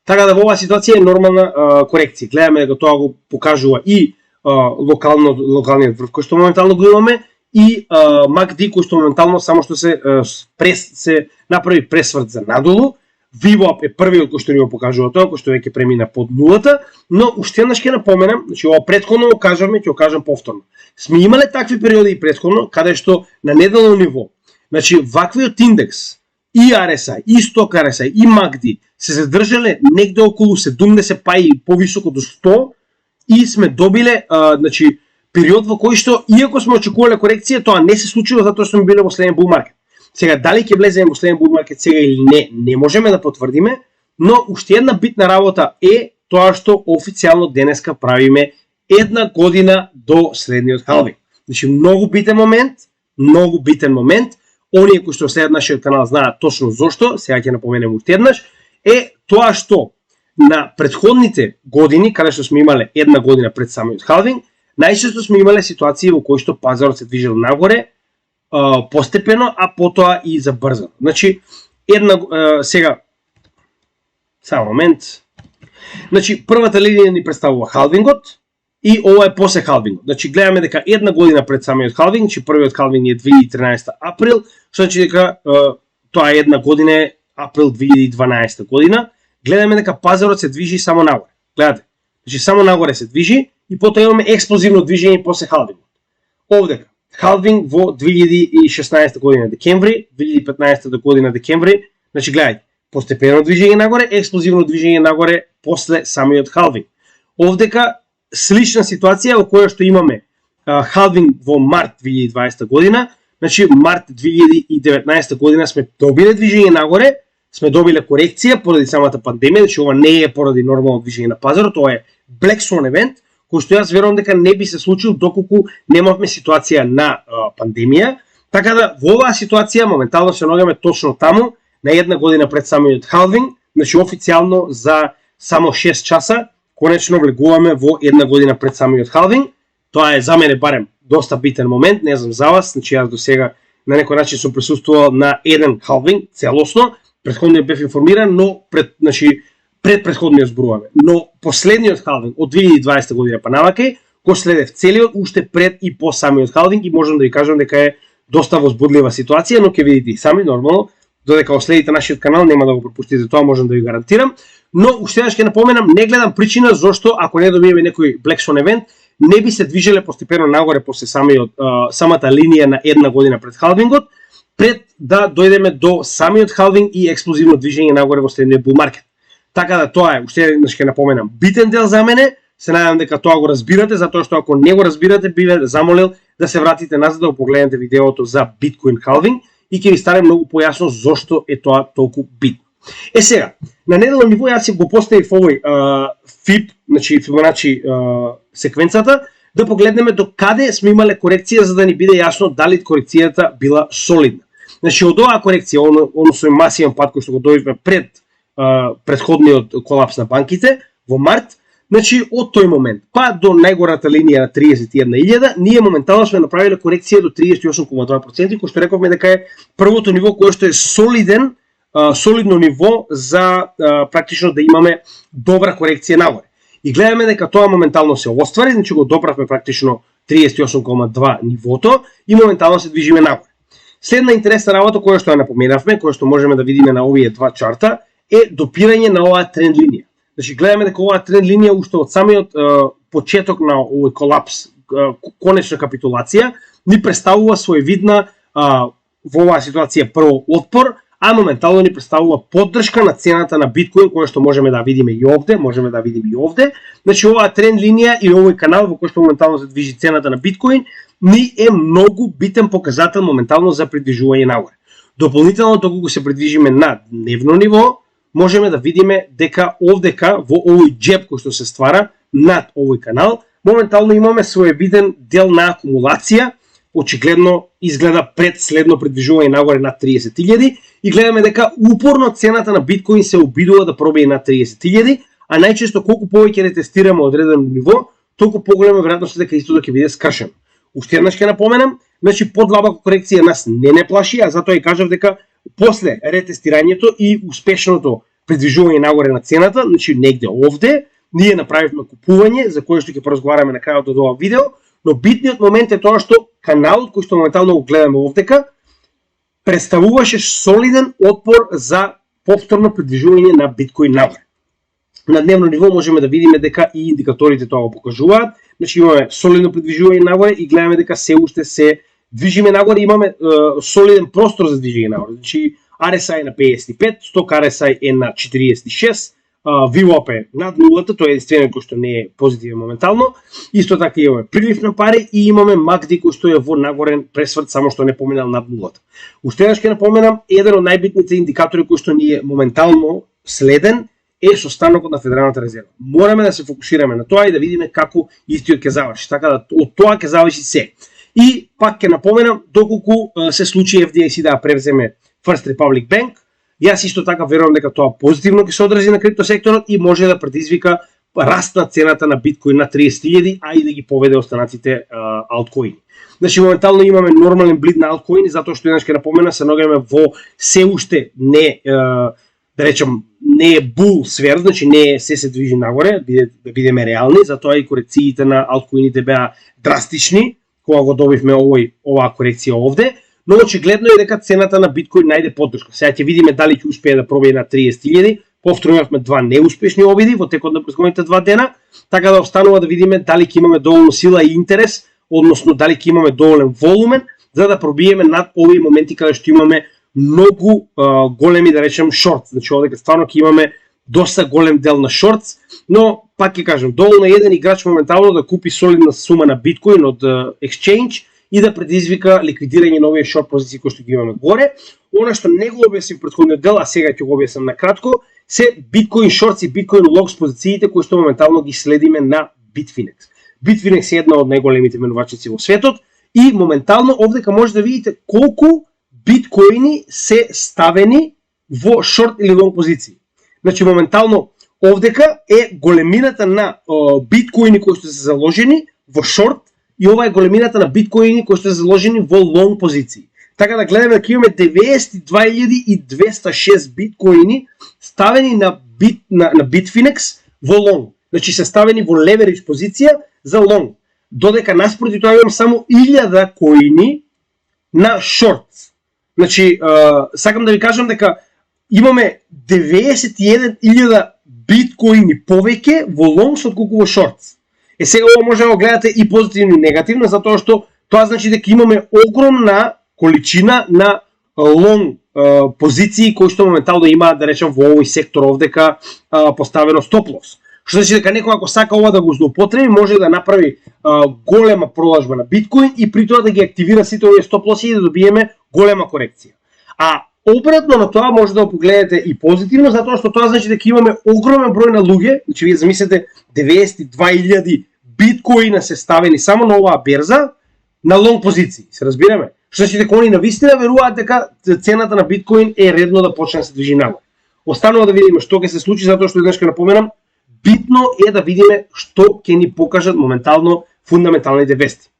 Така да, во оваа ситуација е нормална корекција. Гледаме дека тоа го покажува и локалниот врв кој што моментално го имаме и MACD кој што моментално само што се направи пресврт за надолу. VWAP е првиот кој што ни го покажува тоа, кој што веќе премина под нулата, но уште еднаш ќе напоменам, значи ова претходно го кажуваме, ќе го кажам повторно. Сме имале такви периоди и претходно каде што на неделно ниво, значи ваквиот индекс и RSI, и сток RSI, и MACD се задржале негде околу 70 па и повисоко до 100 и сме добиле значи период во кој што иако сме очекувале корекција, тоа не се случило затоа што сме биле во следен bull market. Сега дали ќе влеземе во следен bull market сега или не можеме да потврдиме, но уште една битна работа е тоа што официјално денеска правиме една година до средниот халвинг. Значи многу битен момент, оние кои што следат нашиот канал знаат точно зошто, сега ќе напоменем уште еднаш, е тоа што на претходните години, каде што сме имале една година пред самиот халвинг, најчесто сме имале ситуации во кои што пазарот се движел нагоре, постепено, а потоа и забрзано. Значи, сега, само момент, значи, првата линија ни представува халвингот и ова е после халвингот. Значи, гледаме дека една година пред самиот халвинг, значи првиот халвинг е 2013 април, што значи дека тоа е една година е април 2012 година, гледаме дека пазарот се движи само нагоре. Гледате, значи само нагоре се движи и потоа имаме експлозивно движење после халвингот. Овдека, халвинг во 2016 година декември, 2015 година декември, значи гледајте, постепено движење нагоре, експлозивно движење нагоре после самиот халвинг. Овдека слична ситуација во која што имаме халвинг во март 2020 година, значи март 2019 година сме добиле движење нагоре, сме добиле корекција поради самата пандемија, значи ова не е поради нормално движење на пазарот, тоа е Black Swan евент, кој што јас верувам дека не би се случил доколку немавме ситуација на пандемија. Така да во оваа ситуација моментално се наоѓаме точно таму, на една година пред самиот халвинг, значи официјално за само 6 часа, конечно влегуваме во една година пред самиот халвинг. Тоа е за мене барем доста битен момент, не знам за вас, значи јас до сега на некој начин сум присуствувал на еден халвинг целосно, претходно бев информиран, но пред претходниот зборуваме. Но последниот халвинг од 2020 година па навака го следев целиот уште пред и по самиот халвинг и можам да ви кажам дека е доста возбудлива ситуација, но ќе видите и сами нормално, додека следите нашиот канал нема да го пропустите тоа, можам да ви гарантирам. Но уште еднаш ќе напоменам, не гледам причина зошто ако не добиеме некој Black Swan евент, не би се движеле постепено нагоре после самата линија на една година пред халвингот, пред да дојдеме до самиот халвинг и експлозивно движење нагоре во следниот bull market. Така да тоа е, уште еднаш ќе напоменам, битен дел за мене, се надевам дека тоа го разбирате, затоа што ако не го разбирате, би ве замолил да се вратите назад да погледнете видеото за Bitcoin halving и ќе ви стане многу појасно зошто е тоа толку битно. Сега, на неделно ниво јас си го поставив овој FIB, значи Fibonacci секвенцата, да погледнеме до каде сме имале корекција за да ни биде јасно дали корекцијата била солидна. Значи од оваа корекција, односно масивен пат кој што го добивме пред претходниот колапс на банките во март, значи од тој момент па до најгората линија на 31.000, ние моментално сме направиле корекција до 38,2%, кој што рековме дека е првото ниво кое што е солидно ниво за практично да имаме добра корекција нагоре. И гледаме дека тоа моментално се оствари, значи го добравме практично 38,2 нивото и моментално се движиме нагоре. Следна интересна работа која што ја напоменавме, која што можеме да видиме на овие два чарта, е допирање на оваа тренд линија. Значи гледаме дека оваа тренд линија уште од самиот почеток на овој колапс, конечна капитулација, ни представува своевидна во оваа ситуација прво отпор, а моментално ни представува поддршка на цената на биткоин, која што можеме да видиме и овде, Значи оваа тренд линија и овој канал во кој што моментално се движи цената на биткоин ни е многу битен показател моментално за придвижување нагоре. Дополнително доколку се придвижиме на дневно ниво, можеме да видиме дека овдека во овој джеб кој што се ствара над овој канал, моментално имаме своевиден дел на акумулација, очигледно изгледа пред следно придвижување нагоре над 30.000 и гледаме дека упорно цената на биткоин се обидува да пробие над 30.000, а најчесто колку повеќе ретестираме одредено ниво, толку поголема веројатност дека истото ќе биде скршено. Уште еднаш ќе напоменам, значи подлабока корекција нас не плаши, а затоа и кажав дека после ретестирањето и успешното придвижување нагоре на цената, значи негде овде, ние направивме купување за кое што ќе поразговараме на крајот од ова видео, но битниот момент е тоа што каналот кој што моментално го гледаме овдека представуваше солиден отпор за повторно придвижување на биткоин нагоре. На дневно ниво можеме да видиме дека и индикаторите тоа го покажуваат, значи имаме солидно придвижување нагоре и гледаме дека се уште се движиме нагоре, имаме солиден простор за движење нагоре. Значи RSI на 55, сток RSI е на 46, VWAP е над нулата, тоа е единствено кој што не е позитивен моментално. Исто така имаме прилив на пари и имаме MACD кој што е во нагорен пресврт, само што не поминал над нулата. Уште еднаш ќе напоменам, еден од најбитните индикатори кој што ни е моментално следен е состанокот на Федералната резерва. Мораме да се фокусираме на тоа и да видиме како истиот ќе заврши, така да од тоа ќе зависи се. И пак ќе напоменам, доколку се случи FDIC да превземе First Republic Bank, јас исто така верувам дека тоа позитивно ќе се одрази на криптосекторот и може да предизвика раст на цената на биткоин на 30.000, а и да ги поведе останатите алткоини. Значи моментално имаме нормален блид на алткоини, затоа што еднаш ќе напомена се наоѓаме во се уште не да речем не е бул свер, значи не се движи нагоре, да бидеме реални, затоа и корекциите на алткоините беа драстични кога го добивме оваа корекција овде. Но очигледно е дека цената на биткоин најде поддршка. Сега ќе видиме дали ќе успее да пробие на 30.000. Повторувавме два неуспешни обиди во текот на претходните 2 дена, така да останува да видиме дали ќе имаме доволно сила и интерес, односно дали ќе имаме доволен волумен за да пробиеме над овие моменти каде што имаме многу големи, да речем, шортс. Значи овде стварно ќе имаме доста голем дел на шортс, но пак ќе кажам, доволно еден играч моментално да купи солидна сума на биткоин од exchange и да предизвика ликвидирање на овие шорт позиции кои што ги имаме горе. Она што не го објаснив претходниот дел, а сега ќе го објаснам на кратко, се биткоин шортс и биткоин лонг позициите кои што моментално ги следиме на Bitfinex. Bitfinex е една од најголемите менувачници во светот и моментално овдека може да видите колку биткоини се ставени во шорт или лонг позиции. Значи моментално овдека е големината на биткоини кои што се заложени во шорт и ова е големината на биткоини кои што се заложени во лонг позиции. Така да гледаме дека имаме 92.206 биткоини ставени на Bitfinex во лонг. Значи се ставени во леверидж позиција за лонг. Додека наспроти тоа имам само 1000 коини на шорт. Значи сакам да ви кажам дека имаме 91.000 биткоини повеќе во лонг отколку во шорт. Сега ова може да го гледате и позитивно и негативно, затоа што тоа значи дека имаме огромна количина на лонг позиции кои што моментално имаат, да речем, во овој сектор овдека поставено стоп лос. Што значи дека некој ако сака ова да го злоупотреби, може да направи голема продажба на биткоин и при тоа да ги активира сите овие стоп лоси и да добиеме голема корекција. А обратно на тоа може да го погледнете и позитивно, затоа што тоа значи дека имаме огромен број на луѓе, значи вие замислете 92.000 биткоина се ставени само на оваа берза на лонг позиции, се разбираме? Што значи дека они навистина веруваат дека цената на биткоин е редно да почне да се движи нагоре. Останува да видиме што ќе се случи, затоа што денеска напоменам, битно е да видиме што ќе ни покажат моментално фундаменталните вести.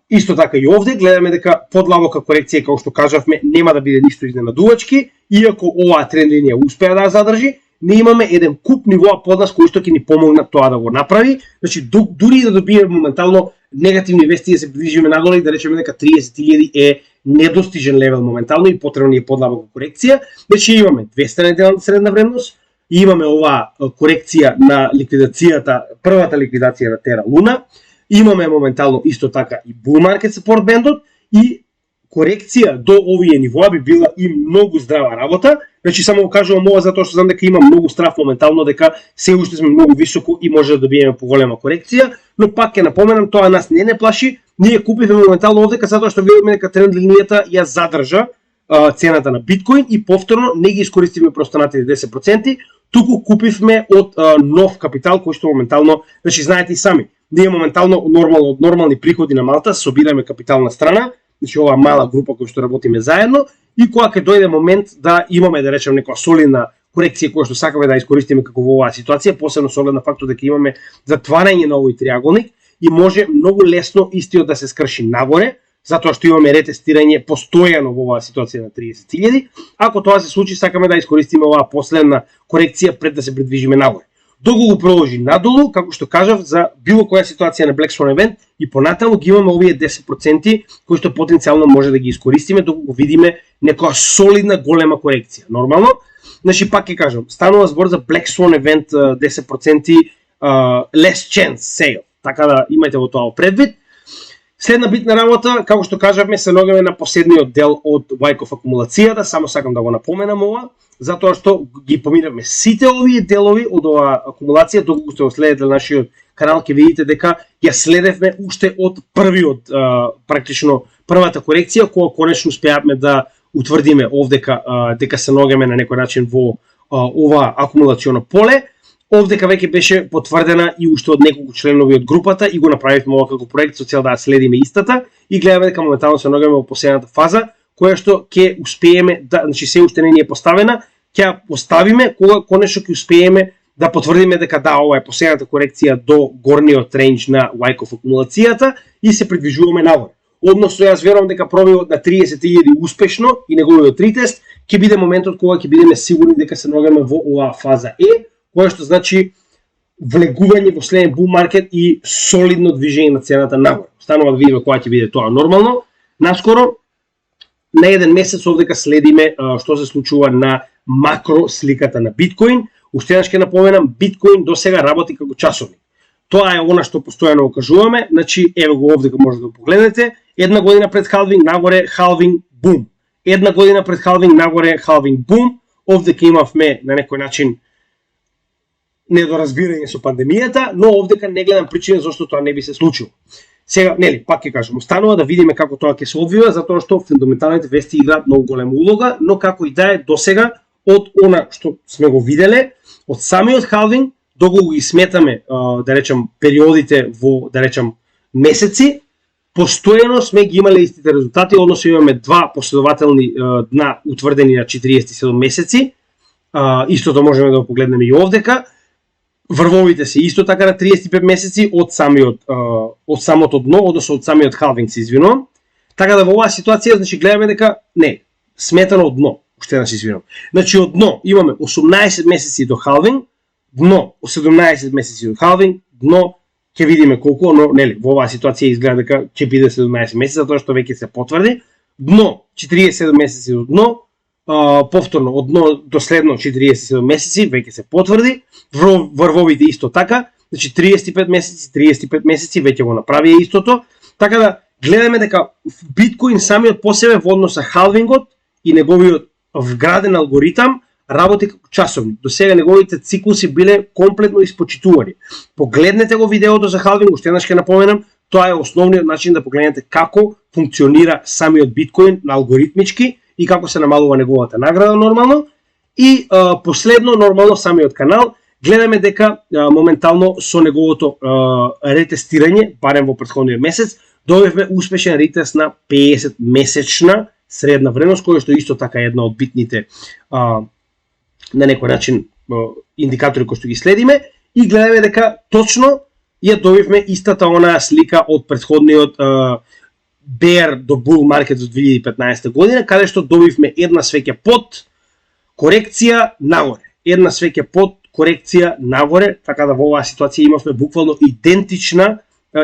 Исто така и овде гледаме дека подлабока корекција, како што кажавме, нема да биде ништо изненадувачки, иако оваа тренд линија успеа да ја задржи, не имаме еден куп нивоа под нас кои што ќе ни помогнат тоа да го направи. Значи дури да добиеме моментално негативни вести да се придвижиме нагоре и да речеме дека 30.000 е недостижен левел моментално и потребна ни е подлабока корекција. Значи имаме 200 неделна средна вредност, и имаме оваа корекција на ликвидацијата, првата ликвидација на Terra Luna, имаме моментално исто така и bull market support бендот и корекција до овие нивоа би била и многу здрава работа. Значи само го кажувам ова затоа што знам дека има многу страф моментално дека се уште сме многу високо и може да добиеме поголема корекција, но пак ќе напоменам, тоа нас не плаши. Ние купивме моментално овдека затоа што видиме дека тренд линијата ја задржа цената на биткоин и повторно не ги искористивме простанатите 10%, туку купивме од нов капитал кој што моментално, значи знаете и сами, ние моментално нормални приходи на Малта собираме капитална страна, значи оваа мала група која што работиме заедно и кога ќе дојде момент да имаме да речем некоја солидна корекција која што сакаме да искористиме како во оваа ситуација, посебно со оглед на фактот дека имаме затварање на овој триаголник и може многу лесно истиот да се скрши нагоре, затоа што имаме ретестирање постојано во оваа ситуација на 30.000. Ако тоа се случи, сакаме да искористиме оваа последна корекција пред да се придвижиме нагоре. Доколку го продолжи надолу, како што кажав, за било која ситуација на Black Swan event и понатаму ги имаме овие 10% кои што потенцијално може да ги искористиме доколку видиме некоја солидна голема корекција. Нормално, значи пак ќе кажам, станува збор за Black Swan event 10% less chance sale. Така да имајте во тоа предвид. Следна битна работа, како што кажавме, се наоѓаме на последниот дел од Wyckoff акумулацијата, само сакам да го напоменам ова, затоа што ги поминавме сите овие делови од оваа акумулација, доколку сте следите нашиот канал ќе видите дека ја следевме уште од првиот практично првата корекција кога конечно успеавме да утврдиме овдека дека се наоѓаме на некој начин во ова акумулационо поле. Овдека веќе беше потврдена и уште од неколку членови од групата и го направивме ова како проект со цел да ја следиме истата и гледаме дека моментално се наоѓаме во последната фаза која што ќе успееме да, значи се уште не е поставена, ќе ја поставиме кога конечно ќе успееме да потврдиме дека да, ова е последната корекција до горниот рендж на Wyckoff акумулацијата и се придвижуваме нагоре. Односно јас верувам дека пробивот на 30.000 успешно и неговиот ретест ќе биде моментот кога ќе бидеме сигурни дека се наоѓаме во оваа фаза Е, која што значи влегување во следен bull market и солидно движење на цената нагоре. Станува да видиме кога ќе биде тоа нормално. Наскоро на еден месец овдека следиме што се случува на макро сликата на биткоин. Уште еднаш ќе напоменам, биткоин досега работи како часовник. Тоа е она што постојано го кажуваме, значи еве го овдека може да го погледнете. Една година пред халвинг нагоре, халвинг бум. Една година пред халвинг нагоре, халвинг бум. Овдека имавме на некој начин недоразбирање со пандемијата, но овдека не гледам причина зашто тоа не би се случило. Сега, нели, пак ќе кажам, останува да видиме како тоа ќе се одвива, затоа што фундаменталните вести играат многу голема улога, но како и да е досега од она што сме го виделе, од самиот халвинг, доколку ги сметаме, да речам, периодите во, да речам, месеци, постојано сме ги имале истите резултати, односно имаме два последователни дна утврдени на 47 месеци, истото можеме да го погледнеме и овдека. Врвовите се исто така на 35 месеци од самото дно, односно од самиот халвинг се извинувам. Така да во оваа ситуација значи гледаме дека не, сметано од дно, уште да се извинувам. Значи од дно имаме 18 месеци до халвинг, дно 17 месеци до халвинг, дно ќе видиме колку, но нели во оваа ситуација изгледа дека ќе биде 17 месеци затоа што веќе се потврди. Дно 47 месеци до дно, повторно од дно до следно 47 месеци веќе се потврди. Врвовите исто така, значи 35 месеци веќе го направи истото. Така да гледаме дека биткоин самиот по себе во однос на халвингот и неговиот вграден алгоритам работи како часовник. До сега неговите циклуси биле комплетно испочитувани. Погледнете го видеото за халвинг, уште еднаш ќе напоменам, тоа е основниот начин да погледнете како функционира самиот биткоин алгоритмички и како се намалува неговата награда нормално. И последно, нормално самиот канал, гледаме дека моментално со неговото ретестирање, барем во претходниот месец, добивме успешен ретест на 50 месечна средна вредност, која што исто така е една од битните на некој начин индикатори кои што ги следиме, и гледаме дека точно ја добивме истата онаа слика од претходниот bear до bull маркет за 2015 година, каде што добивме една свеќе под корекција нагоре. Една свеќе под корекција нагоре, така да во оваа ситуација имавме буквално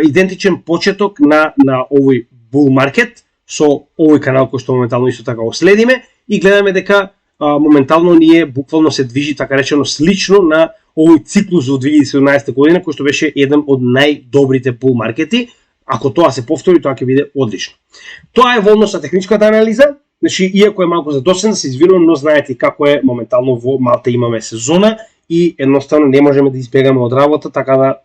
идентичен почеток на овој bull маркет со овој канал кој што моментално исто така го следиме, и гледаме дека моментално ние буквално се движи така речено слично на овој циклус во 2017 година, кој што беше еден од најдобрите bull маркети. Ако тоа се повтори, тоа ќе биде одлично. Тоа е во однос на техничката анализа. Значи, иако е малку задосен, да се извинувам, но знаете како е моментално во Малта имаме сезона и едноставно не можеме да избегаме од работа, така да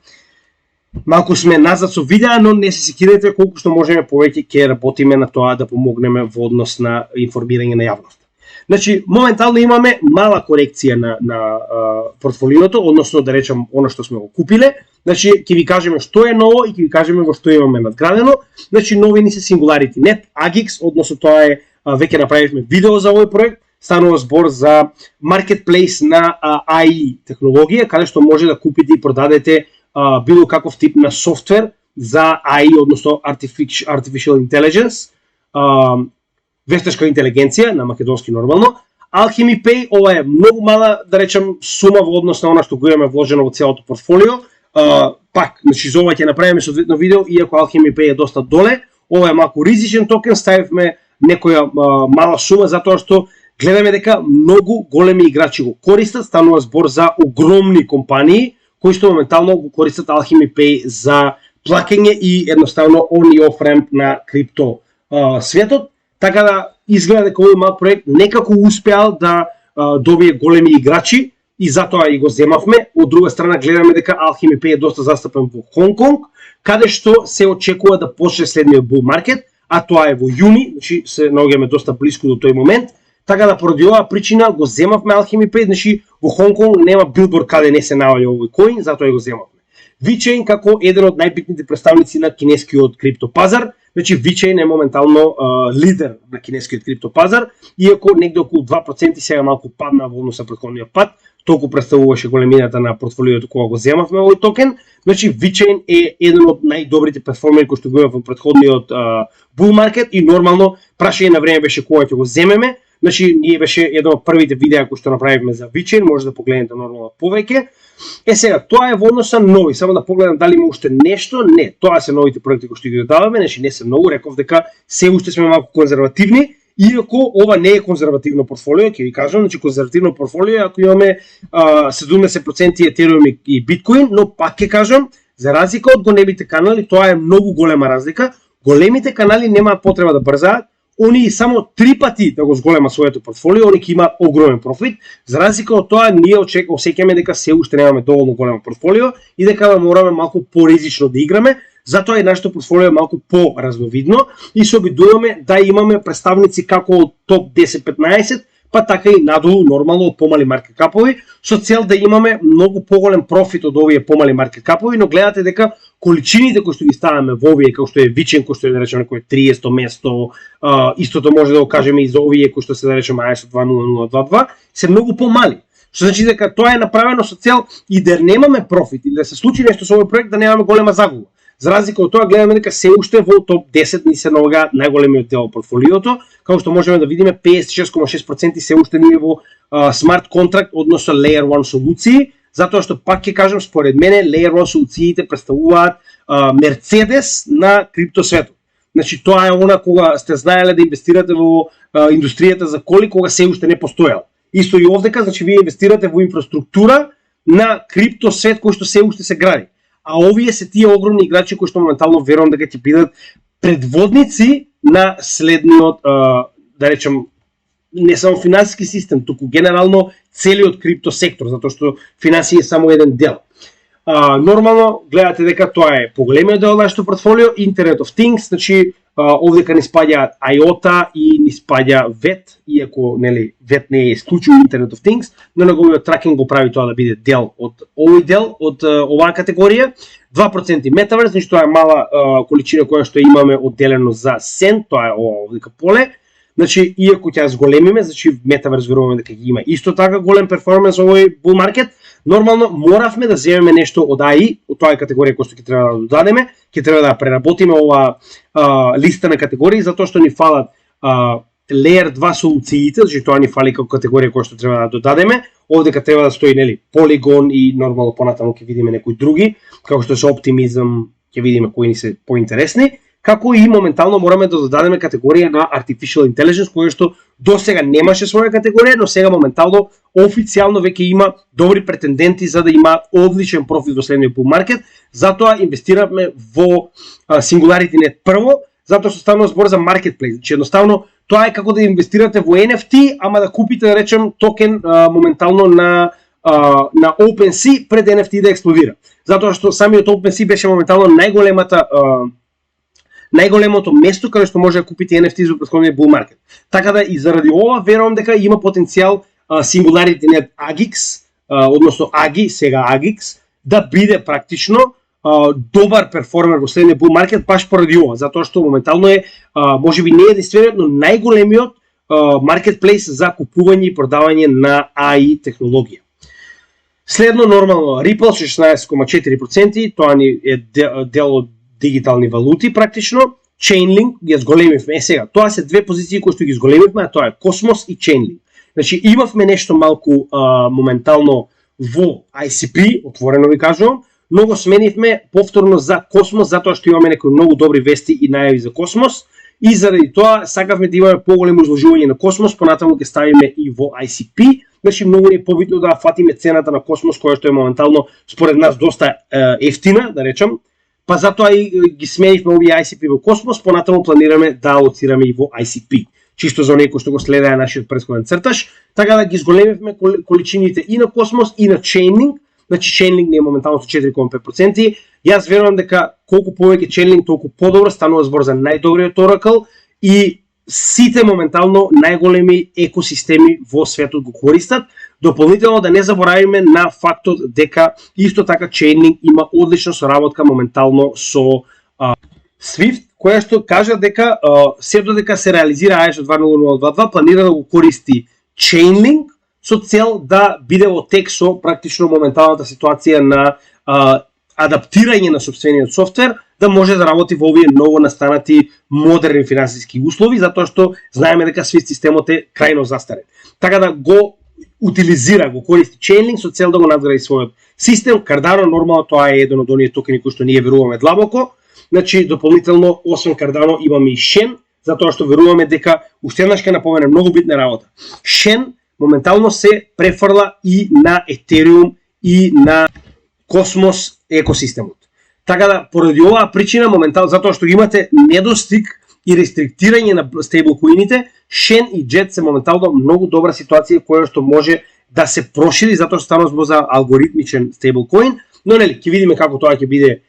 малку сме назад со видеа, но не се секирате, колку што можеме повеќе ќе работиме на тоа да помогнеме во однос на информирање на јавноста. Значи, моментално имаме мала корекција на портфолиото, односно да речем оно што сме го купиле. Значи, ќе ви кажеме што е ново и ќе ви кажеме во што имаме надградено. Значи, новини се Singularity Net, AGIX, односно тоа е, веќе направивме видео за овој проект, станува збор за маркетплейс на AI технологија, каде што може да купите и продадете било каков тип на софтвер за AI, односно Artificial Intelligence, вештачка интелигенција, на македонски нормално. Alchemy Pay, ова е многу мала, да речем, сума во однос на она што го имаме вложено во целото портфолио. Пак, значи за ова ќе направиме соодветно видео, иако Alchemy Pay е доста доле. Ова е малку ризичен токен, ставивме некоја мала сума, затоа што гледаме дека многу големи играчи го користат, станува збор за огромни компании, кои што моментално го користат Alchemy Pay за плаќање и едноставно on и off ramp на крипто светот. Така да изгледа дека овој мал проект некако успеал да добие големи играчи и затоа и го земавме. Од друга страна гледаме дека Alchemy Pay е доста застапен во Хонг Конг, каде што се очекува да почне следниот bull маркет, а тоа е во јуни, значи се наоѓаме доста блиску до тој момент. Така да поради оваа причина го земавме Alchemy Pay, значи во Хонг Конг нема билборд каде не се наоѓа овој коин, затоа и го земавме. VeChain како еден од најбитните представници на кинескиот крипто пазар. Значи VeChain е моментално лидер на кинескиот крипто пазар, иако негде околу 2% сега малку падна во однос на претходниот пат, толку представуваше големината на портфолиото кога го земавме овој токен. Значи VeChain е еден од најдобрите перформери кои што го имаме во претходниот bull маркет и нормално прашање на време беше кога ќе го земеме. Значи ние беше едно од првите видеа кои што направивме за VeChain, може да погледнете нормално повеќе. Сега, тоа е во однос на нови, само да погледам дали има уште нешто. Не, тоа се новите проекти кои што ги додаваме, значи не се многу, реков дека се уште сме малку конзервативни, иако ова не е конзервативно портфолио, ќе ви кажам, значи конзервативно портфолио ако имаме 70% Ethereum и Bitcoin, но пак ќе кажам, за разлика од големите канали, тоа е многу голема разлика. Големите канали немаат потреба да брзаат, они само 3 пати да го зголема своето портфолио, они ќе имаат огромен профит. За разлика од тоа, ние осеќаме дека се уште немаме доволно големо портфолио и дека мораме малку поризично да играме. Затоа и нашето портфолио е малку поразновидно и се обидуваме да имаме представници како од топ 10-15, па така и надолу нормално од помали маркет капови, со цел да имаме многу поголем профит од овие помали маркет капови, но гледате дека количините кои што ги ставаме во овие, како што е VeChain, кој што е да речеме некој 30 место, истото може да го кажеме и за овие кои што се да речеме ISO 20022, се многу помали. Што значи дека тоа е направено со цел и да немаме профит или да се случи нешто со овој проект да немаме голема загуба. За разлика од тоа гледаме дека се уште во топ 10 ни се наоѓа најголемиот дел од портфолиото, како што можеме да видиме 56,6% се уште ни е во смарт контракт, односно Layer 1 солуции, затоа што пак ќе кажам според мене Layer 1 солуциите представуваат Мерцедес на крипто светот. Значи тоа е она кога сте знаеле да инвестирате во индустријата за коли кога се уште не постоел. Исто и овдека, значи вие инвестирате во инфраструктура на крипто свет кој што се уште се гради. А овие се тие огромни играчи кои што моментално верувам дека ќе бидат предводници на следниот, да речем, не само финансиски систем, туку генерално целиот крипто сектор, затоа што финансии е само еден дел. Нормално гледате дека тоа е поголемиот дел од нашето портфолио, Internet of Things, значи овдека ни спаѓа IOTA и ни спаѓа VET, иако нели VET не е исклучио Internet of Things, но неговиот тракинг го прави тоа да биде дел од овој дел од оваа категорија. 2% Metaverse, значи тоа е мала количина која што имаме одделено за сен, тоа е овдека поле. Значи, иако ќе зголемиме, значи Metaverse веруваме дека ќе има исто така голем перформанс овој bull market, нормално моравме да земеме нешто од AI, од тоа категорија која што ќе треба да додадеме, ќе треба да преработиме ова листа на категории, затоа што ни фалат Layer 2 солуциите, значи тоа ни фали како категорија која што треба да додадеме. Овдека треба да стои нели Polygon и нормално понатаму ќе видиме некои други, како што се Optimism, ќе видиме кои ни се поинтересни. Како и моментално мораме да додадеме категорија на Artificial Intelligence, која што досега немаше своја категорија, но сега моментално официјално веќе има добри претенденти за да има одличен профит во следниот bull market. Затоа инвестиравме во SingularityNet прво, затоа што станува збор за marketplace. Значи едноставно тоа е како да инвестирате во NFT, ама да купите да речем токен моментално на OpenSea пред NFT да експлодира. Затоа што самиот OpenSea беше моментално најголемото место каде што може да купите NFT за претходниот bull market. Така да и заради ова верувам дека има потенцијал SingularityNet AGX, односно AGI, сега AGX, да биде практично добар перформер во следниот bull market баш поради ова, затоа што моментално е можеби не единствениот, но најголемиот маркетплейс за купување и продавање на AI технологија. Следно нормално Ripple 16,4%, тоа ни е дел од дигитални валути практично. Chainlink ги зголемивме. Сега, тоа се две позиции кои што ги зголемивме, а тоа е Cosmos и Chainlink. Значи имавме нешто малку моментално во ICP, отворено ви кажувам, но го сменивме повторно за Cosmos затоа што имаме некои многу добри вести и најави за Cosmos и заради тоа сакавме да имаме поголемо изложување на Cosmos, понатаму ќе ставиме и во ICP. Значи многу е побитно да фатиме цената на Cosmos која што е моментално според нас доста ефтина, да речам. Па затоа и ги сменивме овие ICP во Cosmos, понатаму планираме да алоцираме и во ICP. Чисто за оние кои што го следеа нашиот претходен цртаж, така да ги зголемивме количините и на Cosmos и на Chainlink. Значи Chainlink не е моментално со 4,5%. Јас верувам дека колку повеќе Chainlink, толку подобро, станува збор за најдобриот Oracle и сите моментално најголеми екосистеми во светот го користат. Дополнително да не заборавиме на фактот дека исто така Chainlink има одлична соработка моментално со Swift, која што кажа дека се додека се реализира ISO 20022 планира да го користи Chainlink со цел да биде во тек со практично моменталната ситуација на адаптирање на сопствениот софтвер, да може да работи во овие ново настанати модерни финансиски услови, затоа што знаеме дека Swift системот е крајно застарен. Така да го утилизира, го користи Chainlink со цел да го надгради својот систем. Cardano нормално тоа е еден од оние токени кои што ние веруваме длабоко. Значи дополнително освен Cardano имаме и Shen, затоа што веруваме дека уште еднаш ќе напоменем многу битна работа. Shen моментално се префрла и на Ethereum и на Cosmos екосистемот. Така да поради оваа причина моментално затоа што имате недостиг и рестриктирање на стейблкоините, Shen и Jet се моментално многу добра ситуација која што може да се прошири затоа што станува збор за алгоритмичен стейблкоин, но нели ќе видиме како тоа ќе биде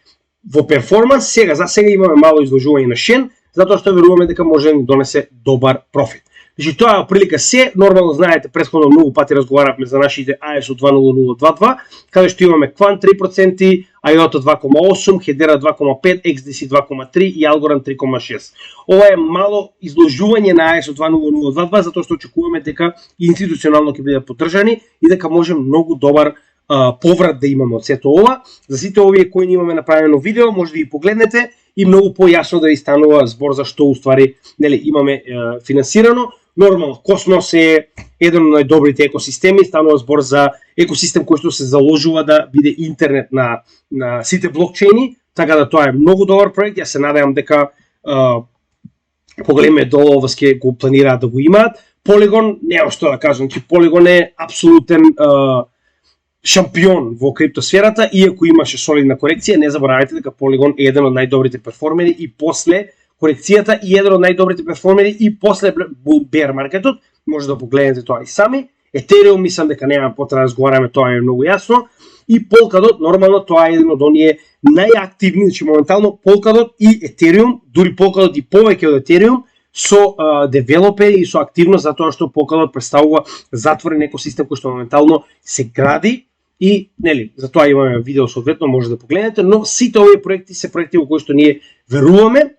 во перформанс. За сега имаме мало изложување на Shen, затоа што веруваме дека може да ни донесе добар профит. Значи тоа е прилика се, нормално знаете, претходно многу пати разговаравме за нашите ISO 20022, каде што имаме Quant 3%, IOTA 2,8, Hedera 2,5, XDC 2,3 и Algorand 3,6. Ова е мало изложување на ISO 20022, затоа што очекуваме дека институционално ќе бидат поддржани и дека може многу добар поврат да имаме од сето ова. За сите овие кои не имаме направено видео, може да ги погледнете и многу појасно да ви станува збор за што уствари нели имаме финансирано. Нормално, Cosmos е еден од најдобрите екосистеми, станува збор за екосистем кој што се заложува да биде интернет на сите блокчейни, така да тоа е многу добар проект. Јас се надевам дека поголемиот дел ќе го планираат да го имаат. Polygon, нема што да кажам, че Polygon е апсолутен шампион во криптосферата, иако имаше солидна корекција. Не заборавајте дека Polygon е еден од најдобрите перформери и после корекцијата и еден од најдобрите перформери и после bear маркетот, може да погледнете тоа и сами. Ethereum мислам дека нема потреба да разговараме, тоа е многу јасно. И Polkadot, нормално тоа е едно од оние најактивни, значи моментално Polkadot и Ethereum, дури Polkadot и повеќе од Ethereum, со девелопери и со активност, затоа што Polkadot представува затворен екосистем кој што моментално се гради и нели, затоа имаме видео соодветно, може да погледнете, но сите овие проекти се проекти во кои што ние веруваме,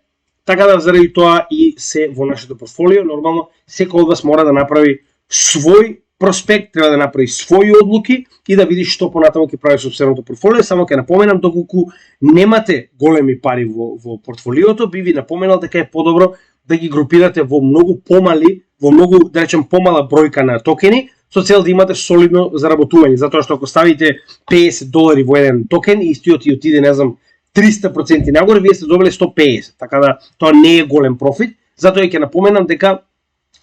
така да заради тоа и се во нашето портфолио. Нормално секој од вас мора да направи свој проспект, треба да направи своји одлуки и да види што понатаму ќе прави со сопственото портфолио. Само ќе напоменам, доколку немате големи пари во портфолиото, би ви напоменал дека е подобро да ги групирате во многу помали, во многу, да речем, помала бројка на токени, со цел да имате солидно заработување, затоа што ако ставите $50 во еден токен и истиот и отиде, не знам, 300% нагоре, вие сте добили 150, така да тоа не е голем профит. Затоа ќе напоменам дека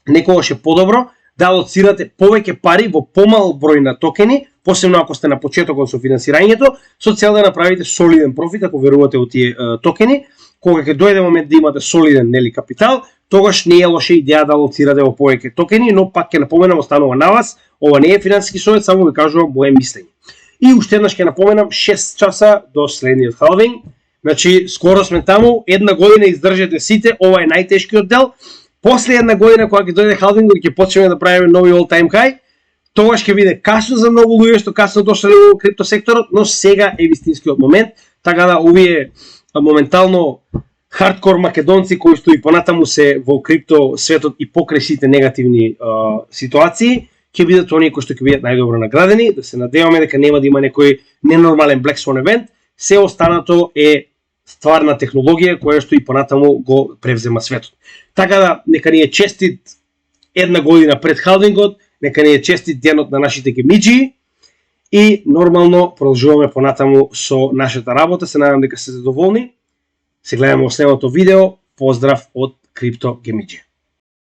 некогаш е подобро да алоцирате повеќе пари во помал број на токени, посебно ако сте на почетокот со финансирањето, со цел да направите солиден профит ако верувате во тие токени. Кога ќе дојде момент да имате солиден капитал, тогаш не е лоша идеја да алоцирате во повеќе токени, но пак ќе напоменам, останува на вас. Ова не е финансиски совет, само ви кажувам мое мислење. И уште еднаш ќе напоменам 6 часа до следниот халвинг. Значи, скоро сме таму, една година издржете сите, ова е најтешкиот дел. После една година, кога ќе дојде халвингот, ќе почнеме да правиме нови all time high, тогаш ќе биде касно за многу луѓе што касно дошле во криптосекторот, но сега е вистинскиот момент, така да овие моментално хардкор македонци кои што и понатаму се во крипто светот и покрај сите негативни ситуации, ќе бидат оние кои што ќе бидат најдобро наградени. Да се надеваме дека нема да има некој ненормален Black Swan евент. Се останато е стварна технологија која што и понатаму го превзема светот. Така да, нека ни е честит една година пред халвингот, нека ни е честит денот на нашите гемиџи и нормално продолжуваме понатаму со нашата работа. Се надевам дека сте задоволни. Се гледаме во следното видео. Поздрав од Крипто Гемиџи.